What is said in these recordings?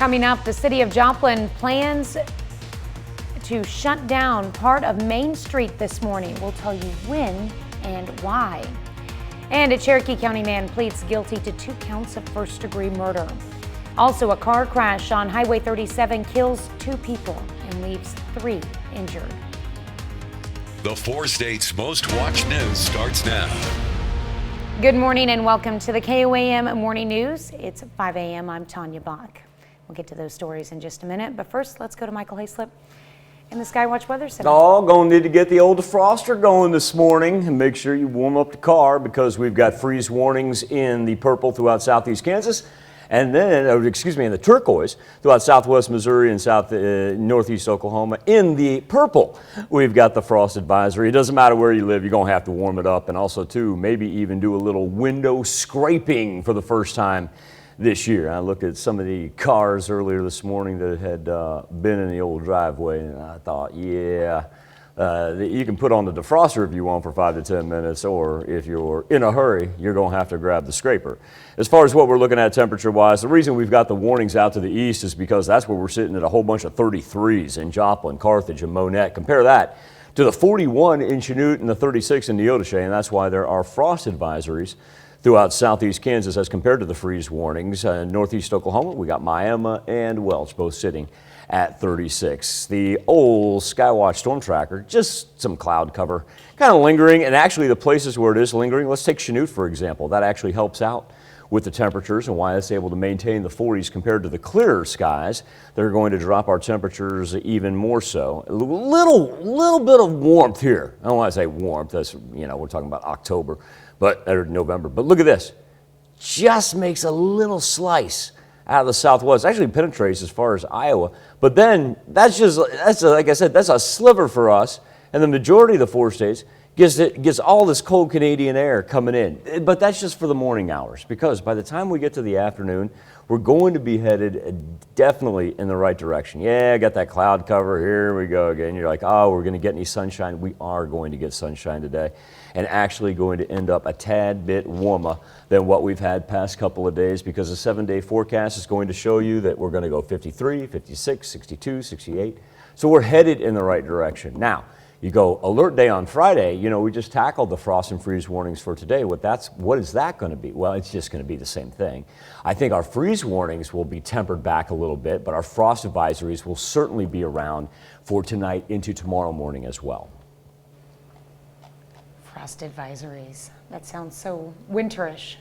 Coming up, the city of Joplin plans to shut down part of Main Street this morning. We'll tell you when and why. And a Cherokee County man pleads guilty to 2 counts of first-degree murder. Also, a car crash on Highway 37 kills 2 people and leaves 3 injured. The 4 states' most watched news starts now. Good morning and welcome to the KOAM Morning News. It's 5 a.m. I'm Tanya Bach. We'll get to those stories in just a minute, but first let's go to Michael Hayslip in the Skywatch Weather Center. Oh, going to need to get the old defroster going this morning and make sure you warm up the car because we've got freeze warnings in the purple throughout southeast Kansas. And then, in the turquoise throughout southwest Missouri and northeast Oklahoma. In the purple, we've got the frost advisory. It doesn't matter where you live, you're going to have to warm it up. And also, too, maybe even do a little window scraping for the first time this year. I looked at some of the cars earlier this morning that had been in the old driveway, and I thought, yeah, you can put on the defroster if you want for 5 to 10 minutes, or if you're in a hurry, you're going to have to grab the scraper. As far as what we're looking at temperature-wise, the reason we've got the warnings out to the east is because that's where we're sitting at a whole bunch of 33s in Joplin, Carthage, and Monette. Compare that to the 41 in Chanute and the 36 in Neodesha, and that's why there are frost advisories throughout southeast Kansas as compared to the freeze warnings. Northeast Oklahoma, we got Miami and Welch both sitting at 36. The old Skywatch storm tracker, just some cloud cover, kind of lingering, and actually the places where it is lingering, let's take Chanute for example. That actually helps out with the temperatures and why it's able to maintain the 40s compared to the clearer skies. They're going to drop our temperatures even more so. A little bit of warmth here. I don't want to say warmth, that's, we're talking about October, or November. But look at this. Just makes a little slice out of the southwest. Actually penetrates as far as Iowa. But then that's like I said, that's a sliver for us. And the majority of the 4 states gets all this cold Canadian air coming in. But that's just for the morning hours, because by the time we get to the afternoon, we're going to be headed definitely in the right direction. Yeah, I got that cloud cover. Here we go again. You're like, oh, we're going to get any sunshine. We are going to get sunshine today, and actually going to end up a tad bit warmer than what we've had past couple of days, because the 7-day forecast is going to show you that we're going to go 53, 56, 62, 68. So we're headed in the right direction. Now, you go alert day on Friday, we just tackled the frost and freeze warnings for today. What is that going to be? Well, it's just going to be the same thing. I think our freeze warnings will be tempered back a little bit, but our frost advisories will certainly be around for tonight into tomorrow morning as well. Frost advisories. That sounds so winterish.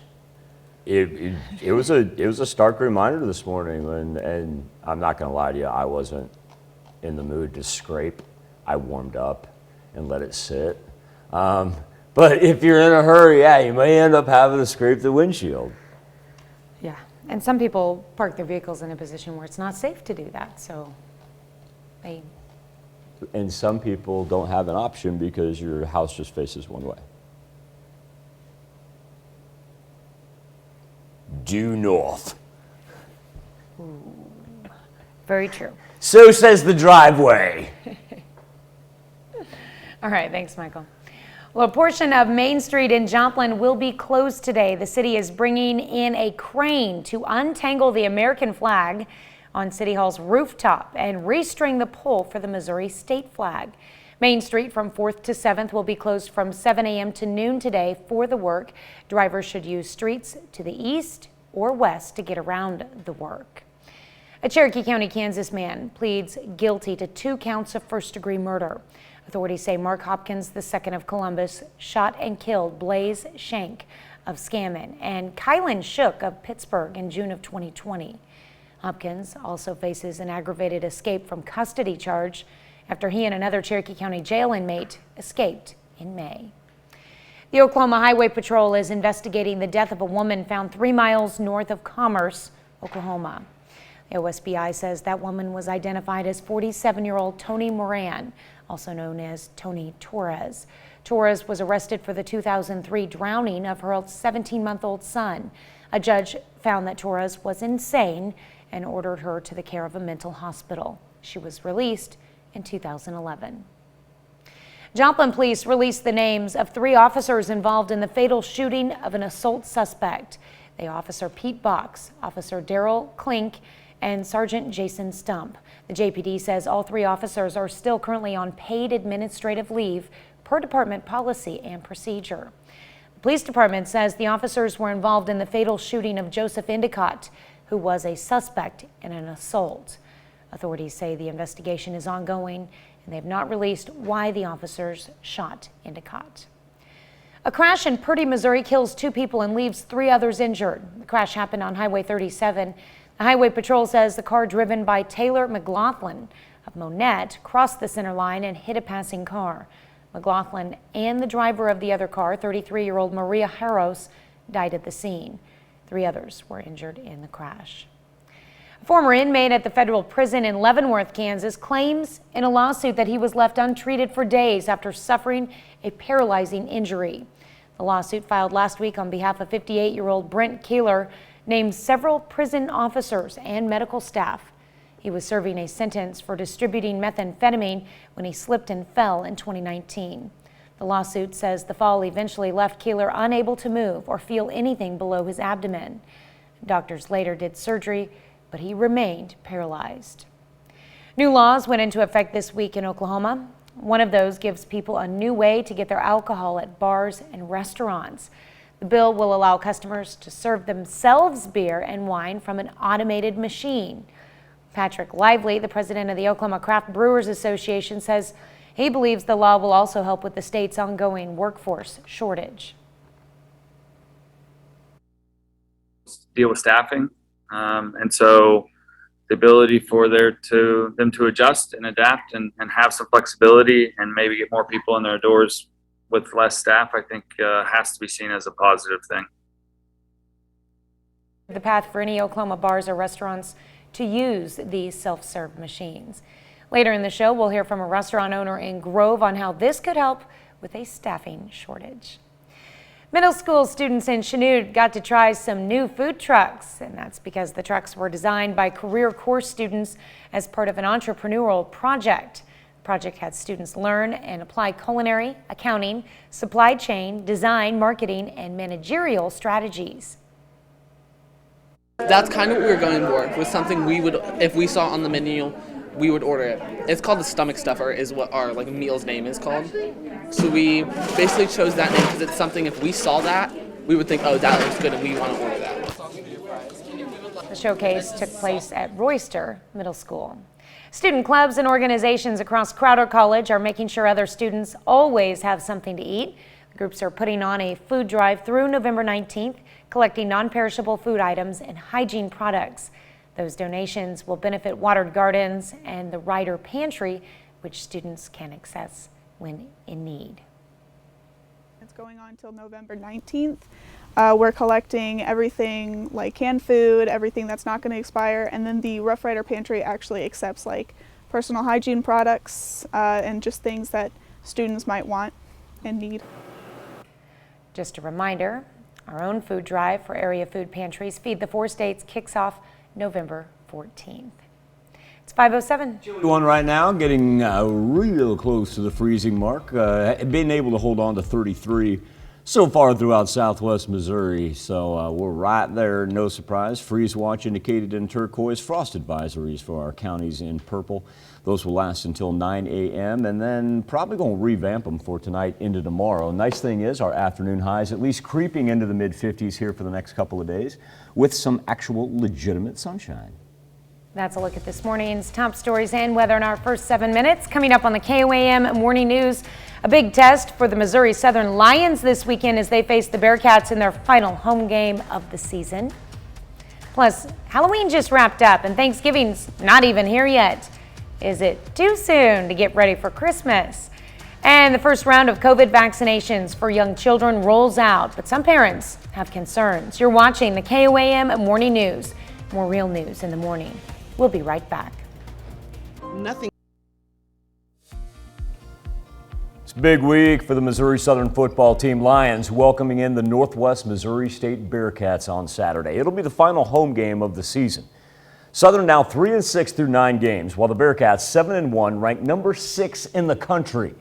It was a stark reminder this morning, and I'm not going to lie to you, I wasn't in the mood to scrape. I warmed up and let it sit. But if you're in a hurry, yeah, you may end up having to scrape the windshield. Yeah, and some people park their vehicles in a position where it's not safe to do that, so And some people don't have an option because your house just faces one way. Due north. Ooh, very true. So says the driveway. All right, thanks, Michael. Well, a portion of Main Street in Joplin will be closed today. The city is bringing in a crane to untangle the American flag on City Hall's rooftop and restring the pole for the Missouri state flag. Main Street from 4th to 7th will be closed from 7 a.m. to noon today for the work. Drivers should use streets to the east or west to get around the work. A Cherokee County, Kansas man pleads guilty to 2 counts of first-degree murder. Authorities say Mark Hopkins II of Columbus shot and killed Blaze Shank of Scammon and Kylan Shook of Pittsburgh in June of 2020. Hopkins also faces an aggravated escape from custody charge after he and another Cherokee County jail inmate escaped in May. The Oklahoma Highway Patrol is investigating the death of a woman found 3 miles north of Commerce, Oklahoma. The OSBI says that woman was identified as 47-year-old Tony Moran, also known as Tony Torres. Torres was arrested for the 2003 drowning of her 17-month-old son. A judge found that Torres was insane and ordered her to the care of a mental hospital. She was released in 2011. Joplin police released the names of 3 officers involved in the fatal shooting of an assault suspect. They Officer Pete Box, Officer Daryl Klink, and Sergeant Jason Stump. The JPD says all 3 officers are still currently on paid administrative leave per department policy and procedure. The police department says the officers were involved in the fatal shooting of Joseph Endicott, who was a suspect in an assault. Authorities say the investigation is ongoing and they have not released why the officers shot Endicott. A crash in Purdy, Missouri kills 2 people and leaves 3 others injured. The crash happened on Highway 37. The Highway Patrol says the car driven by Taylor McLaughlin of Monette crossed the center line and hit a passing car. McLaughlin and the driver of the other car, 33-year-old Maria Harros, died at the scene. 3 others were injured in the crash. A former inmate at the federal prison in Leavenworth, Kansas, claims in a lawsuit that he was left untreated for days after suffering a paralyzing injury. The lawsuit filed last week on behalf of 58-year-old Brent Keeler named several prison officers and medical staff. He was serving a sentence for distributing methamphetamine when he slipped and fell in 2019. The lawsuit says the fall eventually left Keeler unable to move or feel anything below his abdomen. Doctors later did surgery, but he remained paralyzed. New laws went into effect this week in Oklahoma. One of those gives people a new way to get their alcohol at bars and restaurants. The bill will allow customers to serve themselves beer and wine from an automated machine. Patrick Lively, the president of the Oklahoma Craft Brewers Association, says he believes the law will also help with the state's ongoing workforce shortage. Deal with staffing. And so the ability for them to adjust and adapt and have some flexibility and maybe get more people in their doors with less staff, I think has to be seen as a positive thing. The path for any Oklahoma bars or restaurants to use these self-serve machines. Later in the show, we'll hear from a restaurant owner in Grove on how this could help with a staffing shortage. Middle school students in Chanute got to try some new food trucks, and that's because the trucks were designed by career course students as part of an entrepreneurial project. The project had students learn and apply culinary, accounting, supply chain, design, marketing, and managerial strategies. That's kind of what we were going for, was something we would, if we saw on the menu, we would order it. It's called the stomach stuffer, is what our meal's name is called. So we basically chose that name because it's something, if we saw that, we would think, oh, that looks good and we want to order that. The showcase took place at Royster Middle School. Student clubs and organizations across Crowder College are making sure other students always have something to eat. The groups are putting on a food drive through November 19th, collecting non-perishable food items and hygiene products. Those donations will benefit Watered Gardens and the Ryder Pantry, which students can access when in need. It's going on until November 19th. We're collecting everything like canned food, everything that's not going to expire, and then the Rough Rider Pantry actually accepts like personal hygiene products and just things that students might want and need. Just a reminder, our own food drive for area food pantries Feed the Four States kicks off November 14th. It's 5:07. One right now, getting real close to the freezing mark. Being able to hold on to 33 so far throughout southwest Missouri. So we're right there, no surprise. Freeze watch indicated in turquoise. Frost advisories for our counties in purple. Those will last until 9 a.m. and then probably going to revamp them for tonight into tomorrow. Nice thing is our afternoon highs at least creeping into the mid-50s here for the next couple of days with some actual legitimate sunshine. That's a look at this morning's top stories and weather in our first 7 minutes. Coming up on the KOAM Morning News, a big test for the Missouri Southern Lions this weekend as they face the Bearcats in their final home game of the season. Plus, Halloween just wrapped up and Thanksgiving's not even here yet. Is it too soon to get ready for Christmas? And the first round of COVID vaccinations for young children rolls out, but some parents have concerns. You're watching the KOAM Morning News. More real news in the morning. We'll be right back. Nothing. It's a big week for the Missouri Southern football team. Lions welcoming in the Northwest Missouri State Bearcats on Saturday. It'll be the final home game of the season. Southern now 3-6 through 9 games, while the Bearcats 7-1, ranked number 6 in the country.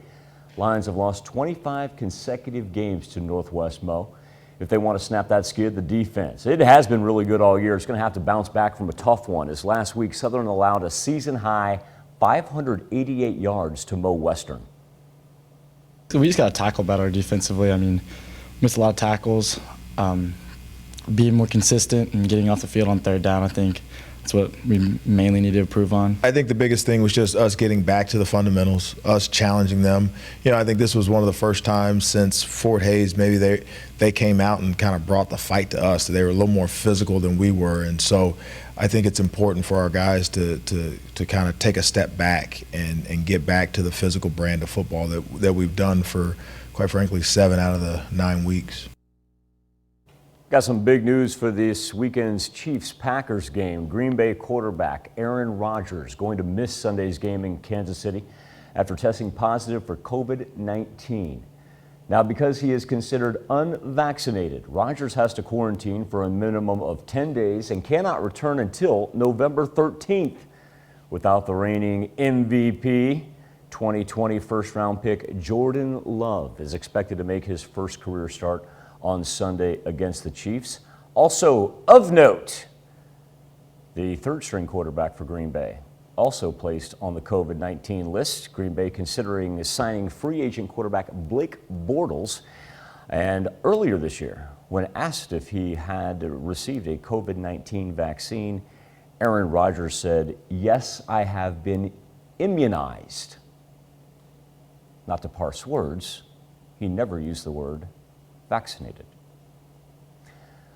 Lions have lost 25 consecutive games to Northwest Mo. if they want to snap that skid, the defense. It has been really good all year. It's going to have to bounce back from a tough one, as last week Southern allowed a season-high 588 yards to Mo Western. We just got to tackle better defensively. I mean, missed a lot of tackles. Being more consistent and getting off the field on third down, I think that's what we mainly need to improve on. I think the biggest thing was just us getting back to the fundamentals, us challenging them. You know, I think this was one of the first times since Fort Hays maybe they came out and kind of brought the fight to us. They were a little more physical than we were, and so I think it's important for our guys to kind of take a step back and get back to the physical brand of football that we've done for, quite frankly, 7 out of the 9 weeks. Got some big news for this weekend's Chiefs-Packers game. Green Bay quarterback Aaron Rodgers going to miss Sunday's game in Kansas City after testing positive for COVID-19. Now, because he is considered unvaccinated, Rodgers has to quarantine for a minimum of 10 days and cannot return until November 13th. Without the reigning MVP, 2020 first-round pick Jordan Love is expected to make his first career start on Sunday against the Chiefs. Also of note, the third-string quarterback for Green Bay also placed on the COVID-19 list. Green Bay considering signing free agent quarterback Blake Bortles. And earlier this year, when asked if he had received a COVID-19 vaccine, Aaron Rodgers said, "Yes, I have been immunized." Not to parse words, he never used the word vaccinated.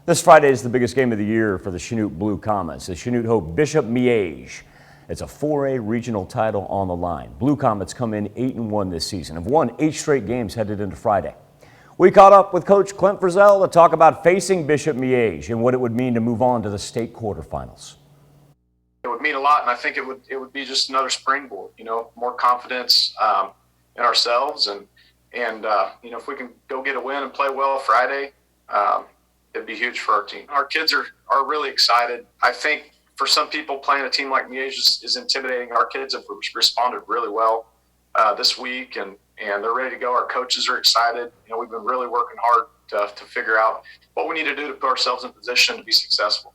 This Friday is the biggest game of the year for the Chanute Blue Comets. The Chanute hope Bishop Miege. It's a 4A regional title on the line. Blue Comets come in 8-1 this season, have won 8 straight games headed into Friday. We caught up with Coach Clint Frizzell to talk about facing Bishop Miege and what it would mean to move on to the state quarterfinals. It would mean a lot, and I think it would be just another springboard. You know, more confidence in ourselves, and you know, if we can go get a win and play well Friday, it'd be huge for our team. Our kids are really excited. I think for some people, playing a team like Miege is intimidating. Our kids have responded really well this week, and they're ready to go. Our coaches are excited. You know, we've been really working hard to figure out what we need to do to put ourselves in position to be successful.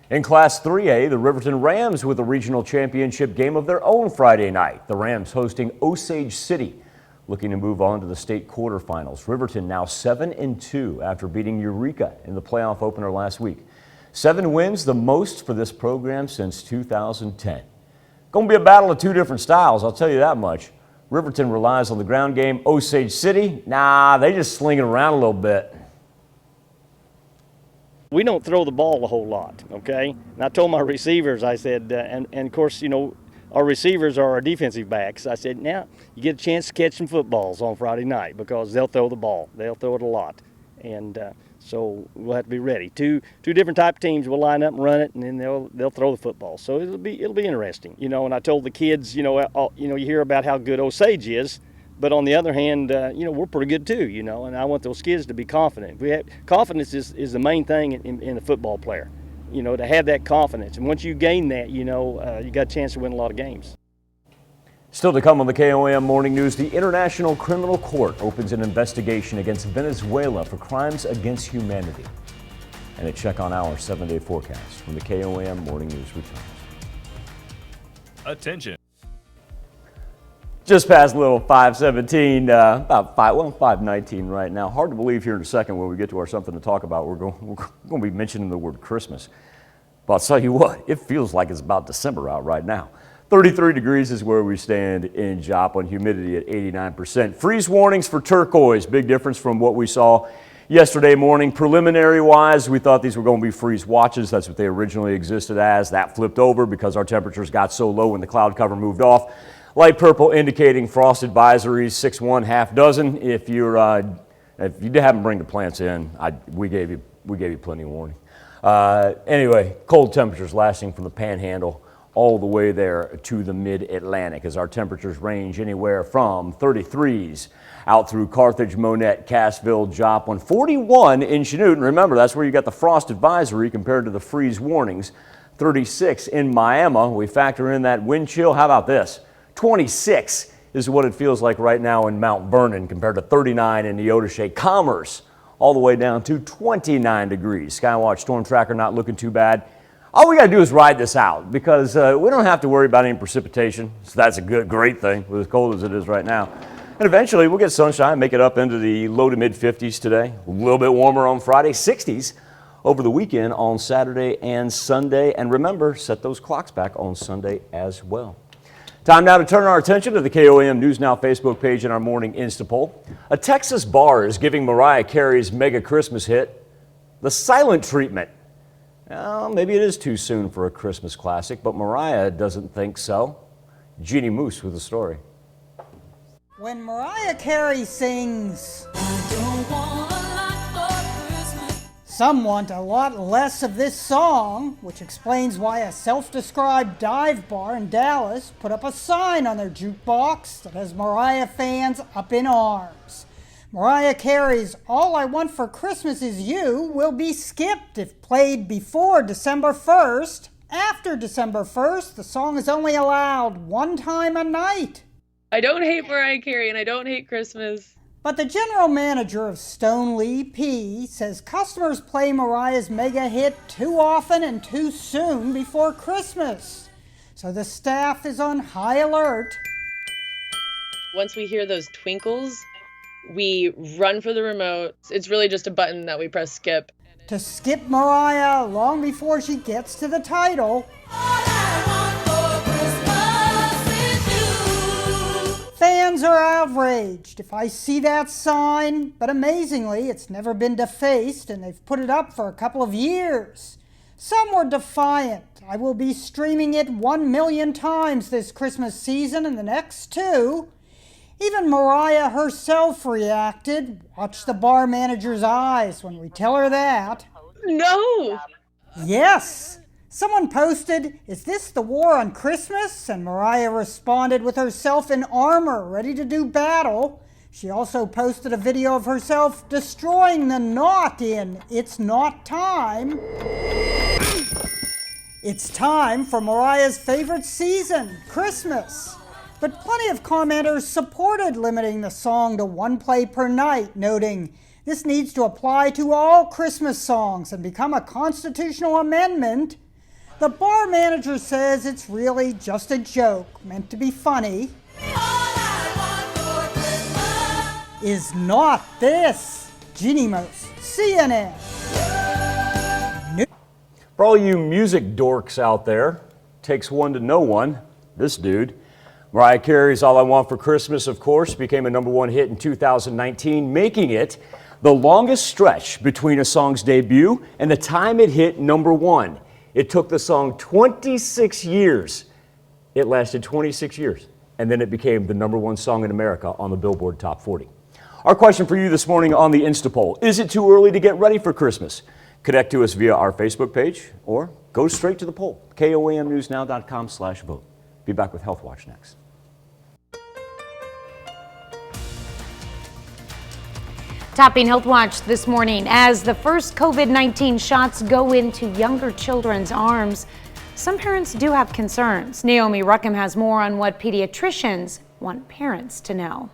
In Class 3A, the Riverton Rams with a regional championship game of their own Friday night. The Rams hosting Osage City, looking to move on to the state quarterfinals. Riverton now 7-2 after beating Eureka in the playoff opener last week. 7 wins, the most for this program since 2010. Going to be a battle of 2 different styles, I'll tell you that much. Riverton relies on the ground game. Osage City, nah, they just sling it around a little bit. We don't throw the ball a whole lot, okay? And I told my receivers, I said, and of course, you know, our receivers are our defensive backs. I said, now you get a chance to catch some footballs on Friday night because they'll throw the ball. They'll throw it a lot. And so we'll have to be ready. Two different type of teams will line up and run it, and then they'll throw the football. So it'll be interesting, you know. And I told the kids, you hear about how good Osage is, but on the other hand, we're pretty good too, you know. And I want those kids to be confident. Confidence is the main thing in a football player, you know, to have that confidence. And once you gain that, you got a chance to win a lot of games. Still to come on the KOAM Morning News, the International Criminal Court opens an investigation against Venezuela for crimes against humanity. And a check on our 7-day forecast when the KOAM Morning News returns. Attention. Just past a little 5:17, about 5:19 right now. Hard to believe here in a second when we get to our something to talk about. We're going to be mentioning the word Christmas. But I'll tell you what, it feels like it's about December out right now. 33 degrees is where we stand in Joplin, humidity at 89%. Freeze warnings for turquoise, big difference from what we saw yesterday morning. Preliminary wise, we thought these were going to be freeze watches. That's what they originally existed as. That flipped over because our temperatures got so low when the cloud cover moved off. Light purple indicating frost advisories, 6-1, half dozen. If you haven't bring the plants in, we gave you plenty of warning. Anyway, cold temperatures lasting from the panhandle all the way there to the mid-Atlantic as our temperatures range anywhere from 33s out through Carthage, Monette, Cassville, Joplin, 41 in Chanute. And remember, that's where you got the frost advisory compared to the freeze warnings. 36 in Miami. We factor in that wind chill. How about this? 26 is what it feels like right now in Mount Vernon compared to 39 in Neodesha. Commerce all the way down to 29 degrees. Skywatch storm tracker not looking too bad. All we got to do is ride this out because we don't have to worry about any precipitation. So that's a great thing with as cold as it is right now. And eventually we'll get sunshine, make it up into the low to mid 50s today. A little bit warmer on Friday, 60s over the weekend on Saturday and Sunday. And remember, set those clocks back on Sunday as well. Time now to turn our attention to the KOAM News Now Facebook page and our morning Insta poll. A Texas bar is giving Mariah Carey's mega Christmas hit the silent treatment. Well, maybe it is too soon for a Christmas classic, but Mariah doesn't think so. Jeannie Moose with the story. When Mariah Carey sings, I don't want a lot for Christmas, some want a lot less of this song, which explains why a self-described dive bar in Dallas put up a sign on their jukebox that has Mariah fans up in arms. Mariah Carey's All I Want for Christmas Is You will be skipped if played before December 1st. After December 1st, the song is only allowed one time a night. I don't hate Mariah Carey and I don't hate Christmas. But the general manager of Stone Lee P says customers play Mariah's mega hit too often and too soon before Christmas. So the staff is on high alert. Once we hear those twinkles, we run for the remote. It's really just a button that we press skip. To skip Mariah long before she gets to the title. Fans are outraged if I see that sign, but amazingly, it's never been defaced and they've put it up for a couple of years. Some were defiant. I will be streaming it 1 million times this Christmas season and the next 2. Even Mariah herself reacted. Watch the bar manager's eyes when we tell her that. No! Yes! Someone posted, "Is this the war on Christmas?" And Mariah responded with herself in armor, ready to do battle. She also posted a video of herself destroying the knot in It's Not Time. It's time for Mariah's favorite season, Christmas. But plenty of commenters supported limiting the song to 1 play per night, noting, this needs to apply to all Christmas songs and become a constitutional amendment. The bar manager says it's really just a joke, meant to be funny. Is not this. Jeannie Moose, CNN. For all you music dorks out there, takes one to know one, this dude. Mariah Carey's All I Want for Christmas, of course, became a #1 hit in 2019, making it the longest stretch between a song's debut and the time it hit #1. It took the song 26 years. It lasted 26 years, and then it became the #1 song in America on the Billboard Top 40. Our question for you this morning on the Insta poll, is it too early to get ready for Christmas? Connect to us via our Facebook page or go straight to the poll, koamnewsnow.com/vote. Be back with Healthwatch next. Topping Healthwatch this morning, as the first COVID-19 shots go into younger children's arms, some parents do have concerns. Naomi Ruckham has more on what pediatricians want parents to know.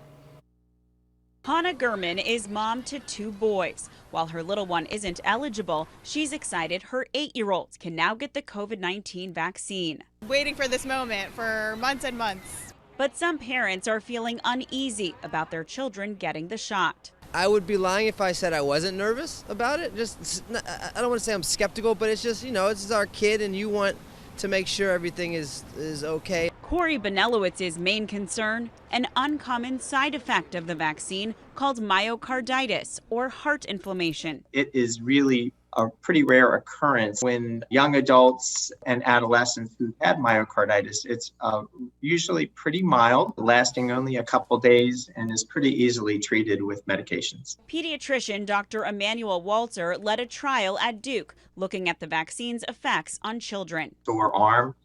Hannah Gurman is mom to 2 boys. While her little one isn't eligible, she's excited her 8-year-old can now get the COVID-19 vaccine. Waiting for this moment for months and months. But some parents are feeling uneasy about their children getting the shot. I would be lying if I said I wasn't nervous about it. I don't want to say I'm skeptical, but it's just, this is our kid and you want to make sure everything is okay. Corey Benelowitz's main concern, an uncommon side effect of the vaccine called myocarditis or heart inflammation. It is really a pretty rare occurrence when young adults and adolescents who've had myocarditis. It's usually pretty mild, lasting only a couple days, and is pretty easily treated with medications. Pediatrician Dr. Emmanuel Walter led a trial at Duke looking at the vaccine's effects on children. Sore arm,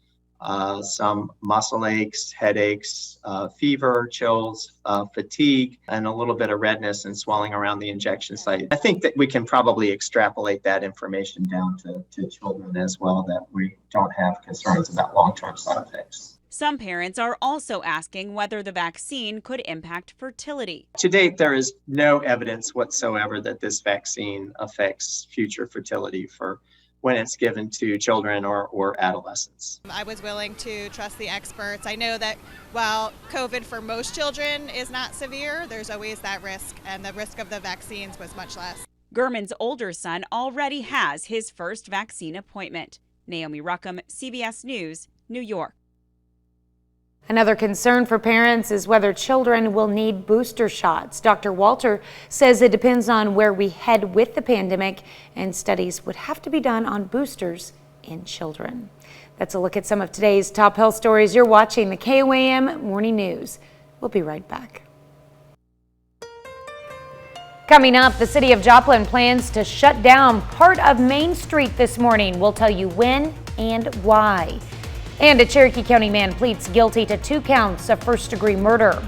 some muscle aches, headaches, fever, chills, fatigue, and a little bit of redness and swelling around the injection site. I think that we can probably extrapolate that information down to children as well, that we don't have concerns about long-term side effects. Some parents are also asking whether the vaccine could impact fertility. To date, there is no evidence whatsoever that this vaccine affects future fertility for when it's given to children or adolescents. I was willing to trust the experts. I know that while COVID for most children is not severe, there's always that risk, and the risk of the vaccines was much less. Gurman's older son already has his first vaccine appointment. Naomi Ruckham, CBS News, New York. Another concern for parents is whether children will need booster shots. Dr. Walter says it depends on where we head with the pandemic, and studies would have to be done on boosters in children. That's a look at some of today's top health stories. You're watching the KOAM Morning News. We'll be right back. Coming up, the city of Joplin plans to shut down part of Main Street this morning. We'll tell you when and why. And a Cherokee County man pleads guilty to 2 counts of first-degree murder.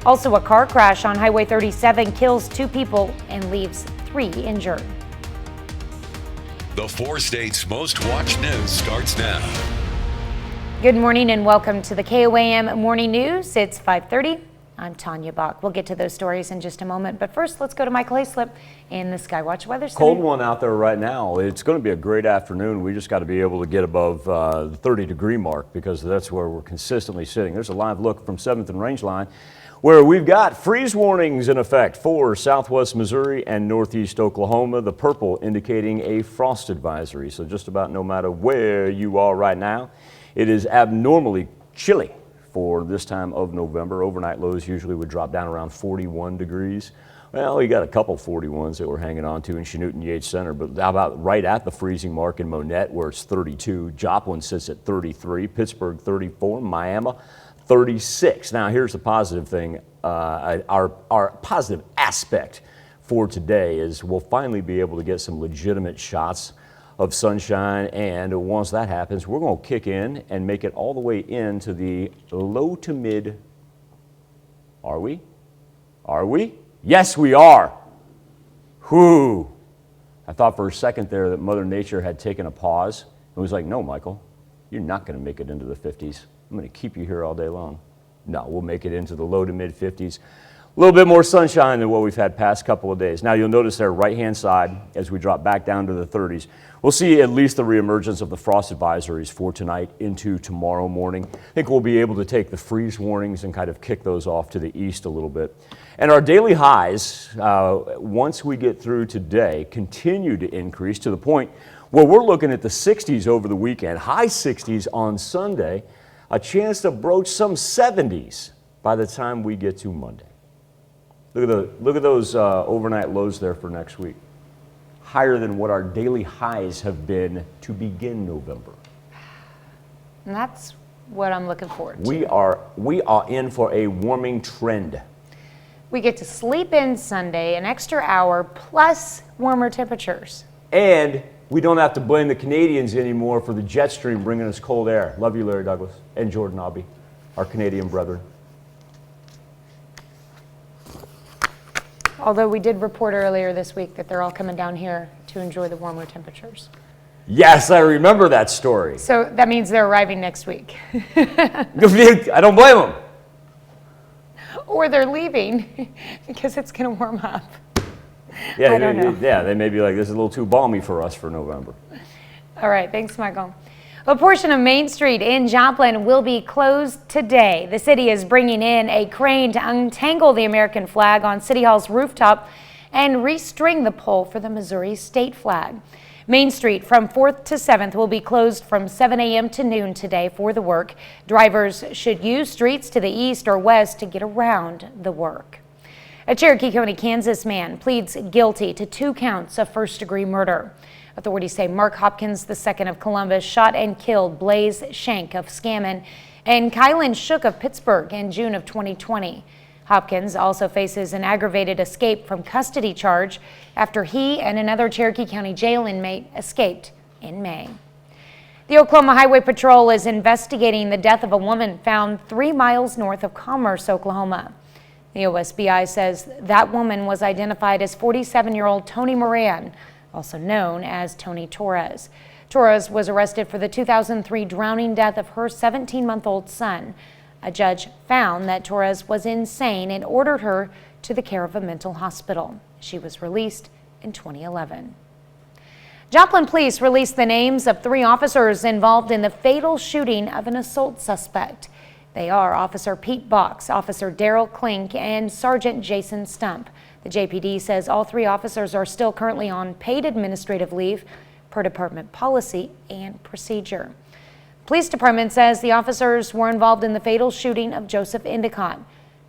Also, a car crash on Highway 37 kills 2 people and leaves 3 injured. The 4 states' most watched news starts now. Good morning and welcome to the KOAM Morning News. It's 5:30. I'm Tanya Bach. We'll get to those stories in just a moment, but first let's go to Michael Hayslip in the Skywatch Weather Center. Cold one out there right now. It's going to be a great afternoon. We just got to be able to get above the 30-degree mark because that's where we're consistently sitting. There's a live look from 7th and Rangeline where we've got freeze warnings in effect for southwest Missouri and northeast Oklahoma. The purple indicating a frost advisory. So just about no matter where you are right now, it is abnormally chilly for this time of November. Overnight lows usually would drop down around 41 degrees. Well, we got a couple 41s that we're hanging on to in Chanute and Yates Center, but how about right at the freezing mark in Monette where it's 32. Joplin sits at 33, Pittsburgh 34, Miami 36. Now here's the positive thing, our positive aspect for today is we'll finally be able to get some legitimate shots of sunshine, and once that happens, we're going to kick in and make it all the way into the low to mid. Are we? Are we? Yes, we are. Whew. I thought for a second there that Mother Nature had taken a pause. It was like, no, Michael, you're not going to make it into the 50s. I'm going to keep you here all day long. No, we'll make it into the low to mid 50s. A little bit more sunshine than what we've had past couple of days. Now you'll notice there right-hand side as we drop back down to the 30s. We'll see at least the reemergence of the frost advisories for tonight into tomorrow morning. I think we'll be able to take the freeze warnings and kind of kick those off to the east a little bit. And our daily highs, once we get through today, continue to increase to the point where we're looking at the 60s over the weekend, high 60s on Sunday, a chance to broach some 70s by the time we get to Monday. Look at those overnight lows there for next week. Higher than what our daily highs have been to begin November. And that's what I'm looking forward to. We are in for a warming trend. We get to sleep in Sunday an extra hour plus warmer temperatures. And we don't have to blame the Canadians anymore for the jet stream bringing us cold air. Love you, Larry Douglas and Jordan Obby, our Canadian brethren. Although we did report earlier this week that they're all coming down here to enjoy the warmer temperatures. Yes, I remember that story. So that means they're arriving next week. I don't blame them. Or they're leaving because it's going to warm up. Yeah, I don't know. Yeah, they may be like, this is a little too balmy for us for November. All right, thanks, Michael. A portion of Main Street in Joplin will be closed today. The city is bringing in a crane to untangle the American flag on City Hall's rooftop and restring the pole for the Missouri state flag. Main Street from 4th to 7th will be closed from 7 a.m. to noon today for the work. Drivers should use streets to the east or west to get around the work. A Cherokee County, Kansas man pleads guilty to 2 counts of first-degree murder. Authorities say Mark Hopkins II of Columbus shot and killed Blaze Shank of Scammon and Kylan Shook of Pittsburgh in June of 2020. Hopkins also faces an aggravated escape from custody charge after he and another Cherokee County jail inmate escaped in May. The Oklahoma Highway Patrol is investigating the death of a woman found 3 miles north of Commerce, Oklahoma. The OSBI says that woman was identified as 47-year-old Tony Moran, also known as Tony Torres. Torres was arrested for the 2003 drowning death of her 17-month-old son. A judge found that Torres was insane and ordered her to the care of a mental hospital. She was released in 2011. Joplin police released the names of 3 officers involved in the fatal shooting of an assault suspect. They are Officer Pete Box, Officer Daryl Klink, and Sergeant Jason Stump. The JPD says all 3 officers are still currently on paid administrative leave per department policy and procedure. Police department says the officers were involved in the fatal shooting of Joseph Endicott,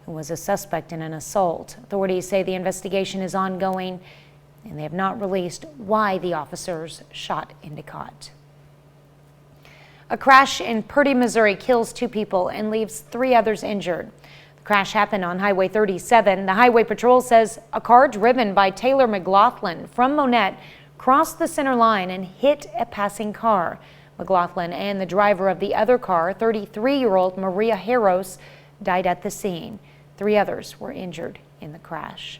who was a suspect in an assault. Authorities say the investigation is ongoing and they have not released why the officers shot Endicott. A crash in Purdy, Missouri kills 2 people and leaves 3 others injured. The crash happened on Highway 37. The Highway Patrol says a car driven by Taylor McLaughlin from Monette crossed the center line and hit a passing car. McLaughlin and the driver of the other car, 33-year-old Maria Harros, died at the scene. 3 others were injured in the crash.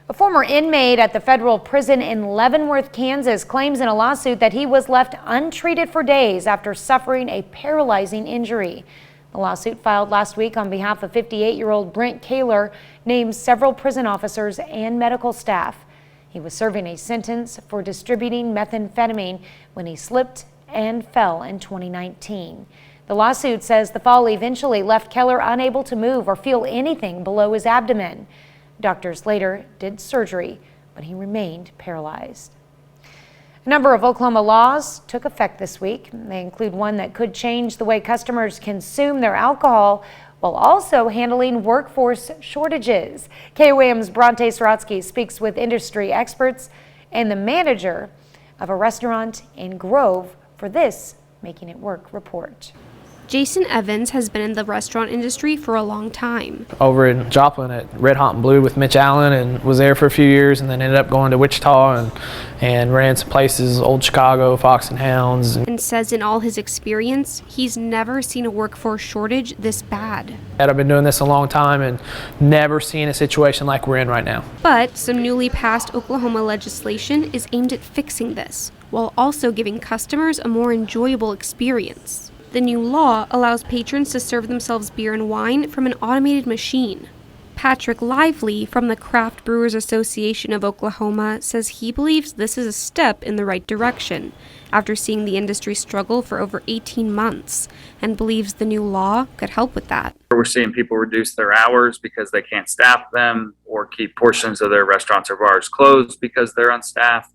A former inmate at the federal prison in Leavenworth, Kansas, claims in a lawsuit that he was left untreated for days after suffering a paralyzing injury. The lawsuit filed last week on behalf of 58-year-old Brent Kaler names several prison officers and medical staff. He was serving a sentence for distributing methamphetamine when he slipped and fell in 2019. The lawsuit says the fall eventually left Keller unable to move or feel anything below his abdomen. Doctors later did surgery, but he remained paralyzed. A number of Oklahoma laws took effect this week. They include one that could change the way customers consume their alcohol while also handling workforce shortages. KOAM's Bronte Sorotsky speaks with industry experts and the manager of a restaurant in Grove for this Making It Work report. Jason Evans has been in the restaurant industry for a long time. Over in Joplin at Red Hot and Blue with Mitch Allen, and was there for a few years, and then ended up going to Wichita and ran some places, Old Chicago, Fox and Hounds. And says in all his experience, he's never seen a workforce shortage this bad. I've been doing this a long time and never seen a situation like we're in right now. But some newly passed Oklahoma legislation is aimed at fixing this, while also giving customers a more enjoyable experience. The new law allows patrons to serve themselves beer and wine from an automated machine. Patrick Lively from the Craft Brewers Association of Oklahoma says he believes this is a step in the right direction after seeing the industry struggle for over 18 months and believes the new law could help with that. We're seeing people reduce their hours because they can't staff them or keep portions of their restaurants or bars closed because they're unstaffed.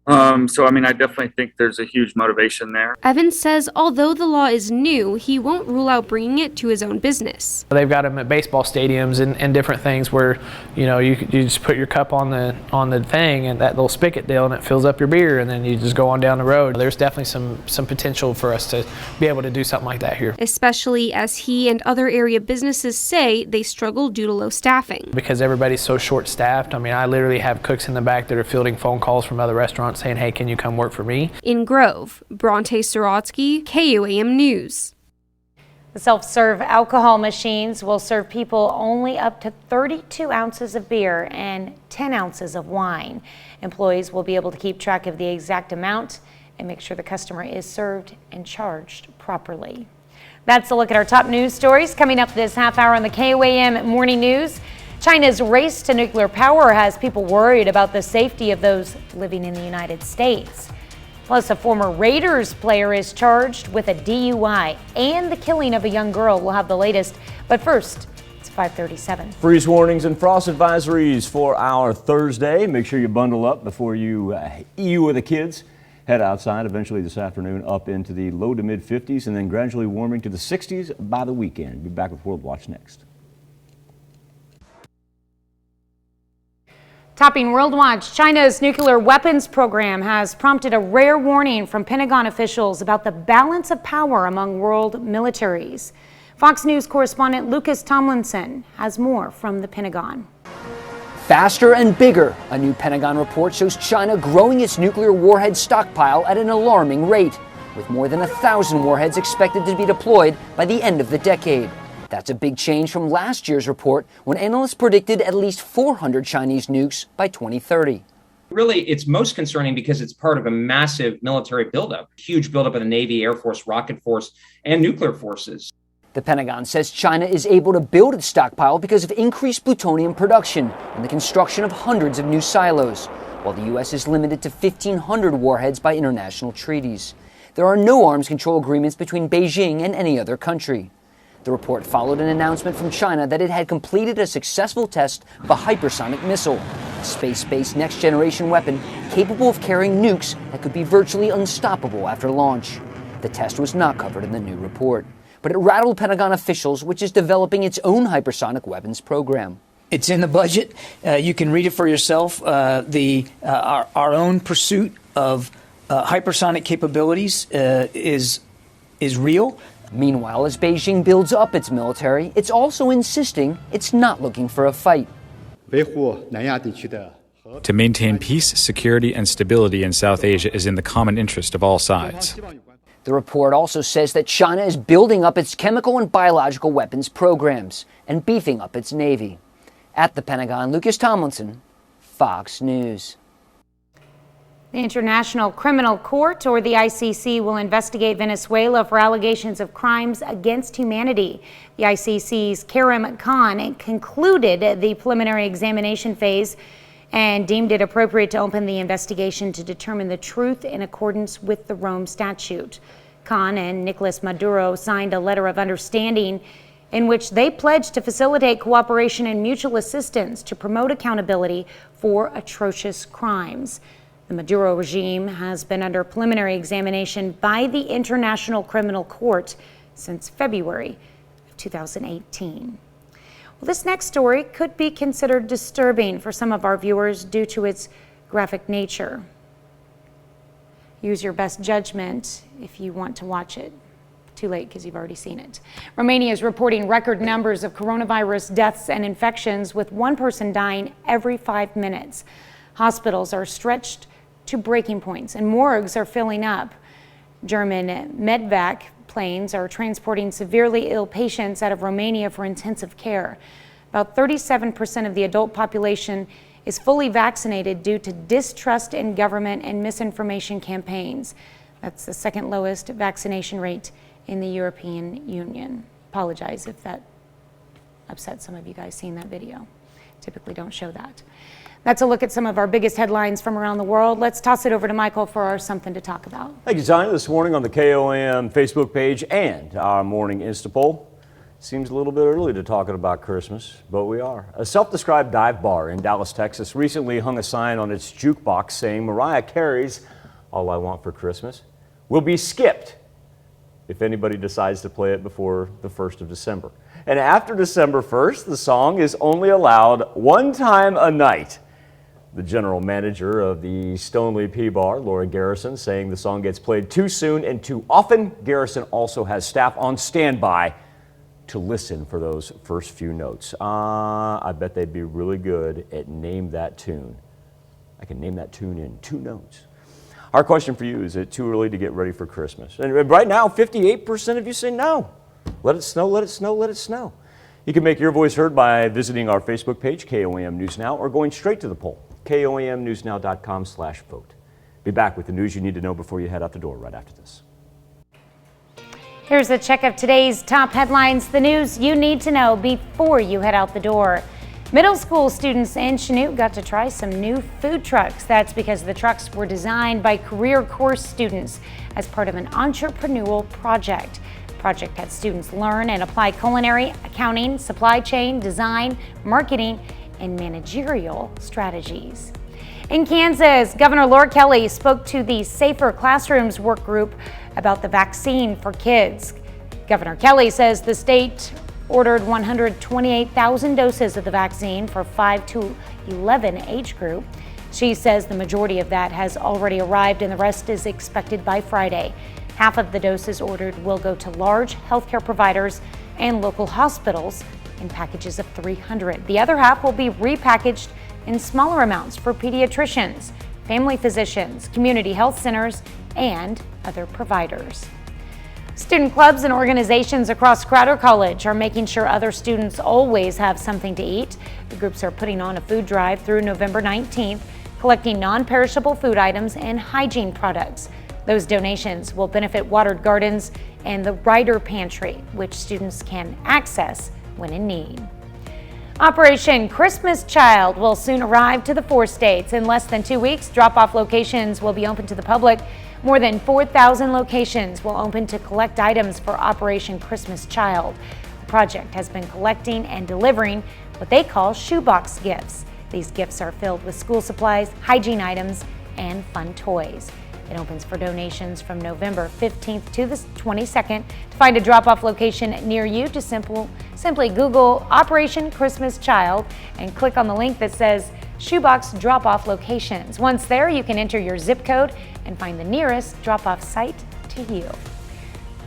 I definitely think there's a huge motivation there. Evans says although the law is new, he won't rule out bringing it to his own business. They've got them at baseball stadiums and different things where, you just put your cup on the thing and that little spigot deal and it fills up your beer and then you just go on down the road. There's definitely some potential for us to be able to do something like that here. Especially as he and other area businesses say they struggle due to low staffing. Because everybody's so short-staffed. I literally have cooks in the back that are fielding phone calls from other restaurants saying, hey, can you come work for me? In Grove, Bronte Sorotsky, KOAM News. The self-serve alcohol machines will serve people only up to 32 ounces of beer and 10 ounces of wine. Employees will be able to keep track of the exact amount and make sure the customer is served and charged properly. That's a look at our top news stories coming up this half hour on the KOAM Morning News. China's race to nuclear power has people worried about the safety of those living in the United States. Plus, a former Raiders player is charged with a DUI and the killing of a young girl. We'll have the latest. But first, it's 5:37. Freeze warnings and frost advisories for our Thursday. Make sure you bundle up before you or the kids head outside. Eventually this afternoon up into the low to mid 50s and then gradually warming to the 60s by the weekend. Be back with World Watch next. Topping World Watch, China's nuclear weapons program has prompted a rare warning from Pentagon officials about the balance of power among world militaries. Fox News correspondent Lucas Tomlinson has more from the Pentagon. Faster and bigger, a new Pentagon report shows China growing its nuclear warhead stockpile at an alarming rate, with more than 1,000 warheads expected to be deployed by the end of the decade. That's a big change from last year's report when analysts predicted at least 400 Chinese nukes by 2030. Really, it's most concerning because it's part of a massive military buildup, huge buildup of the Navy, Air Force, rocket force, and nuclear forces. The Pentagon says China is able to build its stockpile because of increased plutonium production and the construction of hundreds of new silos, while the U.S. is limited to 1,500 warheads by international treaties. There are no arms control agreements between Beijing and any other country. The report followed an announcement from China that it had completed a successful test of a hypersonic missile, a space-based next-generation weapon capable of carrying nukes that could be virtually unstoppable after launch. The test was not covered in the new report, but it rattled Pentagon officials, which is developing its own hypersonic weapons program. It's in the budget. You can read it for yourself. Our own pursuit of hypersonic capabilities is real. Meanwhile, as Beijing builds up its military, it's also insisting it's not looking for a fight. To maintain peace, security, and stability in South Asia is in the common interest of all sides. The report also says that China is building up its chemical and biological weapons programs and beefing up its Navy. At the Pentagon, Lucas Tomlinson, Fox News. The International Criminal Court, or the ICC, will investigate Venezuela for allegations of crimes against humanity. The ICC's Koam Khan concluded the preliminary examination phase and deemed it appropriate to open the investigation to determine the truth in accordance with the Rome Statute. Khan and Nicolas Maduro signed a letter of understanding in which they pledged to facilitate cooperation and mutual assistance to promote accountability for atrocious crimes. The Maduro regime has been under preliminary examination by the International Criminal Court since February of 2018. Well, this next story could be considered disturbing for some of our viewers due to its graphic nature. Use your best judgment if you want to watch it. Too late because you've already seen it. Romania is reporting record numbers of coronavirus deaths and infections, with one person dying every 5 minutes. Hospitals are stretched to breaking points and morgues are filling up. German medvac planes are transporting severely ill patients out of Romania for intensive care. About 37% of the adult population is fully vaccinated due to distrust in government and misinformation campaigns. That's the second lowest vaccination rate in the European Union. Apologize if that upset some of you guys seeing that video. Typically don't show that. That's a look at some of our biggest headlines from around the world. Let's toss it over to Michael for our Something to Talk About. Thank you, Tanya. This morning on the KOM Facebook page and our morning Insta poll. Seems a little bit early to talk about Christmas, but we are. A self-described dive bar in Dallas, Texas recently hung a sign on its jukebox saying Mariah Carey's All I Want for Christmas will be skipped if anybody decides to play it before the 1st of December. And after December 1st, the song is only allowed one time a night. The general manager of the Stoneleigh P Bar, Laura Garrison, saying the song gets played too soon and too often. Garrison also has staff on standby to listen for those first few notes. I bet they'd be really good at Name That Tune. I can name that tune in 2 notes. Our question for you, is it too early to get ready for Christmas? And right now, 58% of you say no. Let it snow, let it snow, let it snow. You can make your voice heard by visiting our Facebook page, KOAM News Now, or going straight to the poll, KOAMNewsNow.com/vote. Be back with the news you need to know before you head out the door right after this. Here's a check of today's top headlines, the news you need to know before you head out the door. Middle school students in Chanute got to try some new food trucks. That's because the trucks were designed by career course students as part of an entrepreneurial project. The project had students learn and apply culinary, accounting, supply chain, design, marketing, and managerial strategies. In Kansas, Governor Laura Kelly spoke to the Safer Classrooms work group about the vaccine for kids. Governor Kelly says the state ordered 128,000 doses of the vaccine for 5 to 11 age group. She says the majority of that has already arrived and the rest is expected by Friday. Half of the doses ordered will go to large healthcare providers and local hospitals in packages of 300. The other half will be repackaged in smaller amounts for pediatricians, family physicians, community health centers, and other providers. Student clubs and organizations across Crowder College are making sure other students always have something to eat. The groups are putting on a food drive through November 19th collecting non-perishable food items and hygiene products. Those donations will benefit Watered Gardens and the Ryder Pantry, which students can access when in need. Operation Christmas Child will soon arrive to the 4 states. In less than 2 weeks, drop-off locations will be open to the public. More than 4,000 locations will open to collect items for Operation Christmas Child. The project has been collecting and delivering what they call shoebox gifts. These gifts are filled with school supplies, hygiene items, and fun toys. It opens for donations from November 15th to the 22nd. To find a drop-off location near you, just simply Google Operation Christmas Child and click on the link that says Shoebox Drop-Off Locations. Once there, you can enter your zip code and find the nearest drop-off site to you.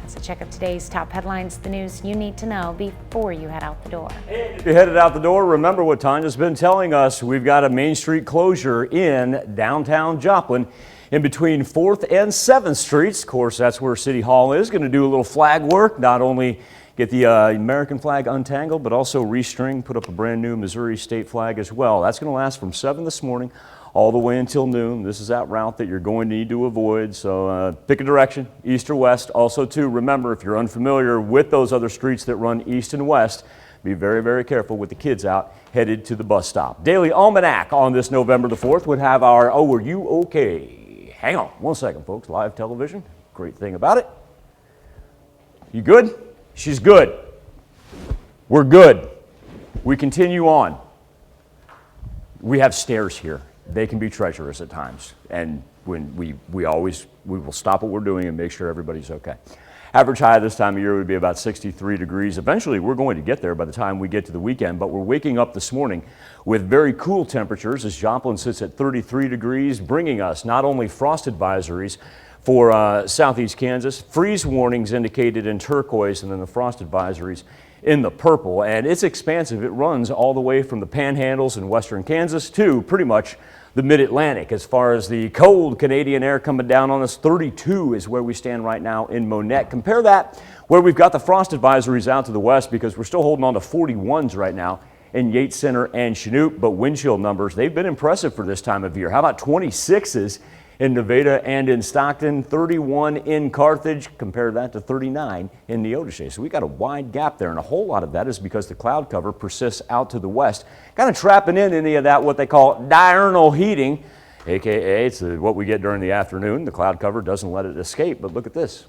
That's a check of today's top headlines, the news you need to know before you head out the door. If you headed out the door, remember what Tanya's been telling us. We've got a Main Street closure in downtown Joplin, in between 4th and 7th Streets. Of course, that's where City Hall is. Going to do a little flag work, not only get the American flag untangled, but also restring, put up a brand new Missouri state flag as well. That's going to last from 7 this morning all the way until noon. This is that route that you're going to need to avoid, so pick a direction, east or west. Also, too, remember, if you're unfamiliar with those other streets that run east and west, be very, very careful with the kids out headed to the bus stop. Daily Almanac on this November the 4th would have our "Oh, Are You Okay?" Hang on one second, folks. Live television. Great thing about it. You good? She's good. We're good. We continue on. We have stairs here. They can be treacherous at times. And when we will stop what we're doing and make sure everybody's okay. Average high this time of year would be about 63 degrees. Eventually, we're going to get there by the time we get to the weekend, but we're waking up this morning with very cool temperatures as Joplin sits at 33 degrees, bringing us not only frost advisories for southeast Kansas, freeze warnings indicated in turquoise, and then the frost advisories in the purple. And it's expansive. It runs all the way from the panhandles in western Kansas to pretty much the mid-Atlantic. As far as the cold Canadian air coming down on us, 32 is where we stand right now in Monette. Compare that where we've got the frost advisories out to the west, because we're still holding on to 41s right now in Yates Center and Chinook, but wind chill numbers, they've been impressive for this time of year. How about 26s in Nevada and in Stockton, 31 in Carthage, compare that to 39 in Neodesha. So we got a wide gap there, and a whole lot of that is because the cloud cover persists out to the west, kind of trapping in any of that what they call diurnal heating, aka it's what we get during the afternoon. The cloud cover doesn't let it escape, but look at this.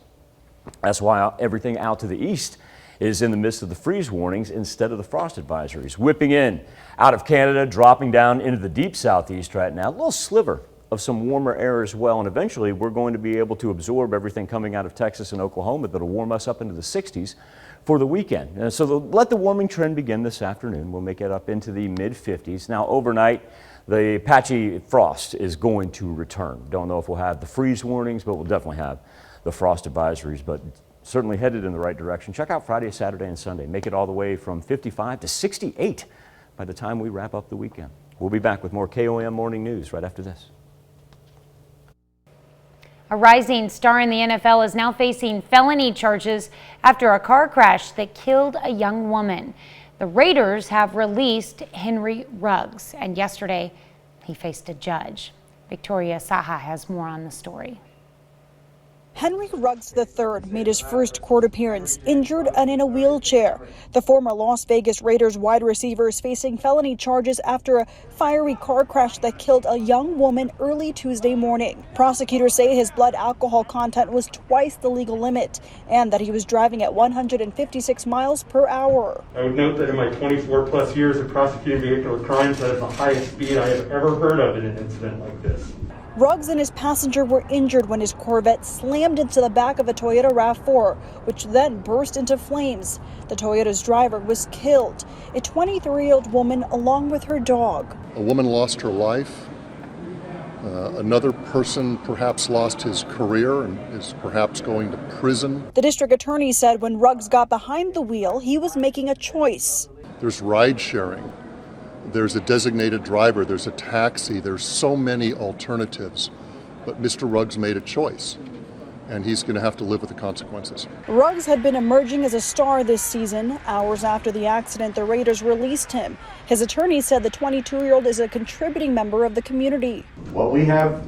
That's why everything out to the east is in the midst of the freeze warnings instead of the frost advisories. Whipping in out of Canada, dropping down into the deep southeast right now, a little sliver of some warmer air as well, and eventually we're going to be able to absorb everything coming out of Texas and Oklahoma that'll warm us up into the 60s for the weekend. So let the warming trend begin this afternoon. We'll make it up into the mid-50s. Now overnight, the patchy frost is going to return. Don't know if we'll have the freeze warnings, but we'll definitely have the frost advisories, but certainly headed in the right direction. Check out Friday, Saturday, and Sunday. Make it all the way from 55 to 68 by the time we wrap up the weekend. We'll be back with more KOM Morning News right after this. A rising star in the NFL is now facing felony charges after a car crash that killed a young woman. The Raiders have released Henry Ruggs, and yesterday he faced a judge. Victoria Saha has more on the story. Henry Ruggs III made his first court appearance injured and in a wheelchair. The former Las Vegas Raiders wide receiver is facing felony charges after a fiery car crash that killed a young woman early Tuesday morning. Prosecutors say his blood alcohol content was twice the legal limit and that he was driving at 156 miles per hour. I would note that in my 24 plus years of prosecuting vehicular crimes, that is the highest speed I have ever heard of in an incident like this. Ruggs and his passenger were injured when his Corvette slammed into the back of a Toyota RAV4, which then burst into flames. The Toyota's driver was killed, a 23-year-old woman along with her dog. A woman lost her life. Another person perhaps lost his career and is perhaps going to prison. The district attorney said when Ruggs got behind the wheel, he was making a choice. There's ride sharing. There's a designated driver, there's a taxi, there's so many alternatives, but Mr. Ruggs made a choice. and he's going to have to live with the consequences. Ruggs had been emerging as a star this season. Hours after the accident, the Raiders released him. His attorney said the 22-year-old is a contributing member of the community. What we have,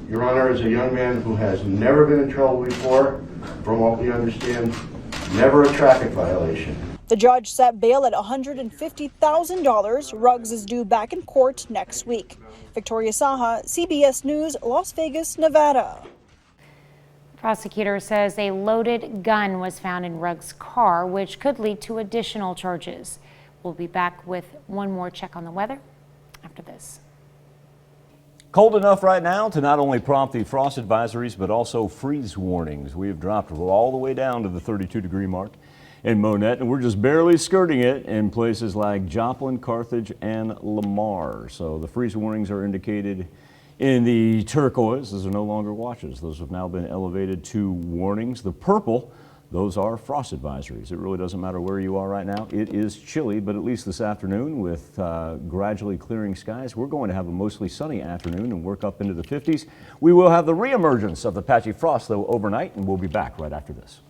Your Honor, is a young man who has never been in trouble before, from what we understand, never a traffic violation. The judge set bail at $150,000. Ruggs is due back in court next week. Victoria Saha, CBS News, Las Vegas, Nevada. Prosecutor says a loaded gun was found in Ruggs' car, which could lead to additional charges. We'll be back with one more check on the weather after this. Cold enough right now to not only prompt the frost advisories, but also freeze warnings. We have dropped all the way down to the 32-degree mark in Monette, and we're just barely skirting it in places like Joplin, Carthage, and Lamar. So the freeze warnings are indicated in the turquoise. Those are no longer watches. Those have now been elevated to warnings. The purple, those are frost advisories. It really doesn't matter where you are right now. It is chilly, but at least this afternoon with gradually clearing skies, we're going to have a mostly sunny afternoon and work up into the 50s. We will have the reemergence of the patchy frost, though, overnight, and we'll be back right after this.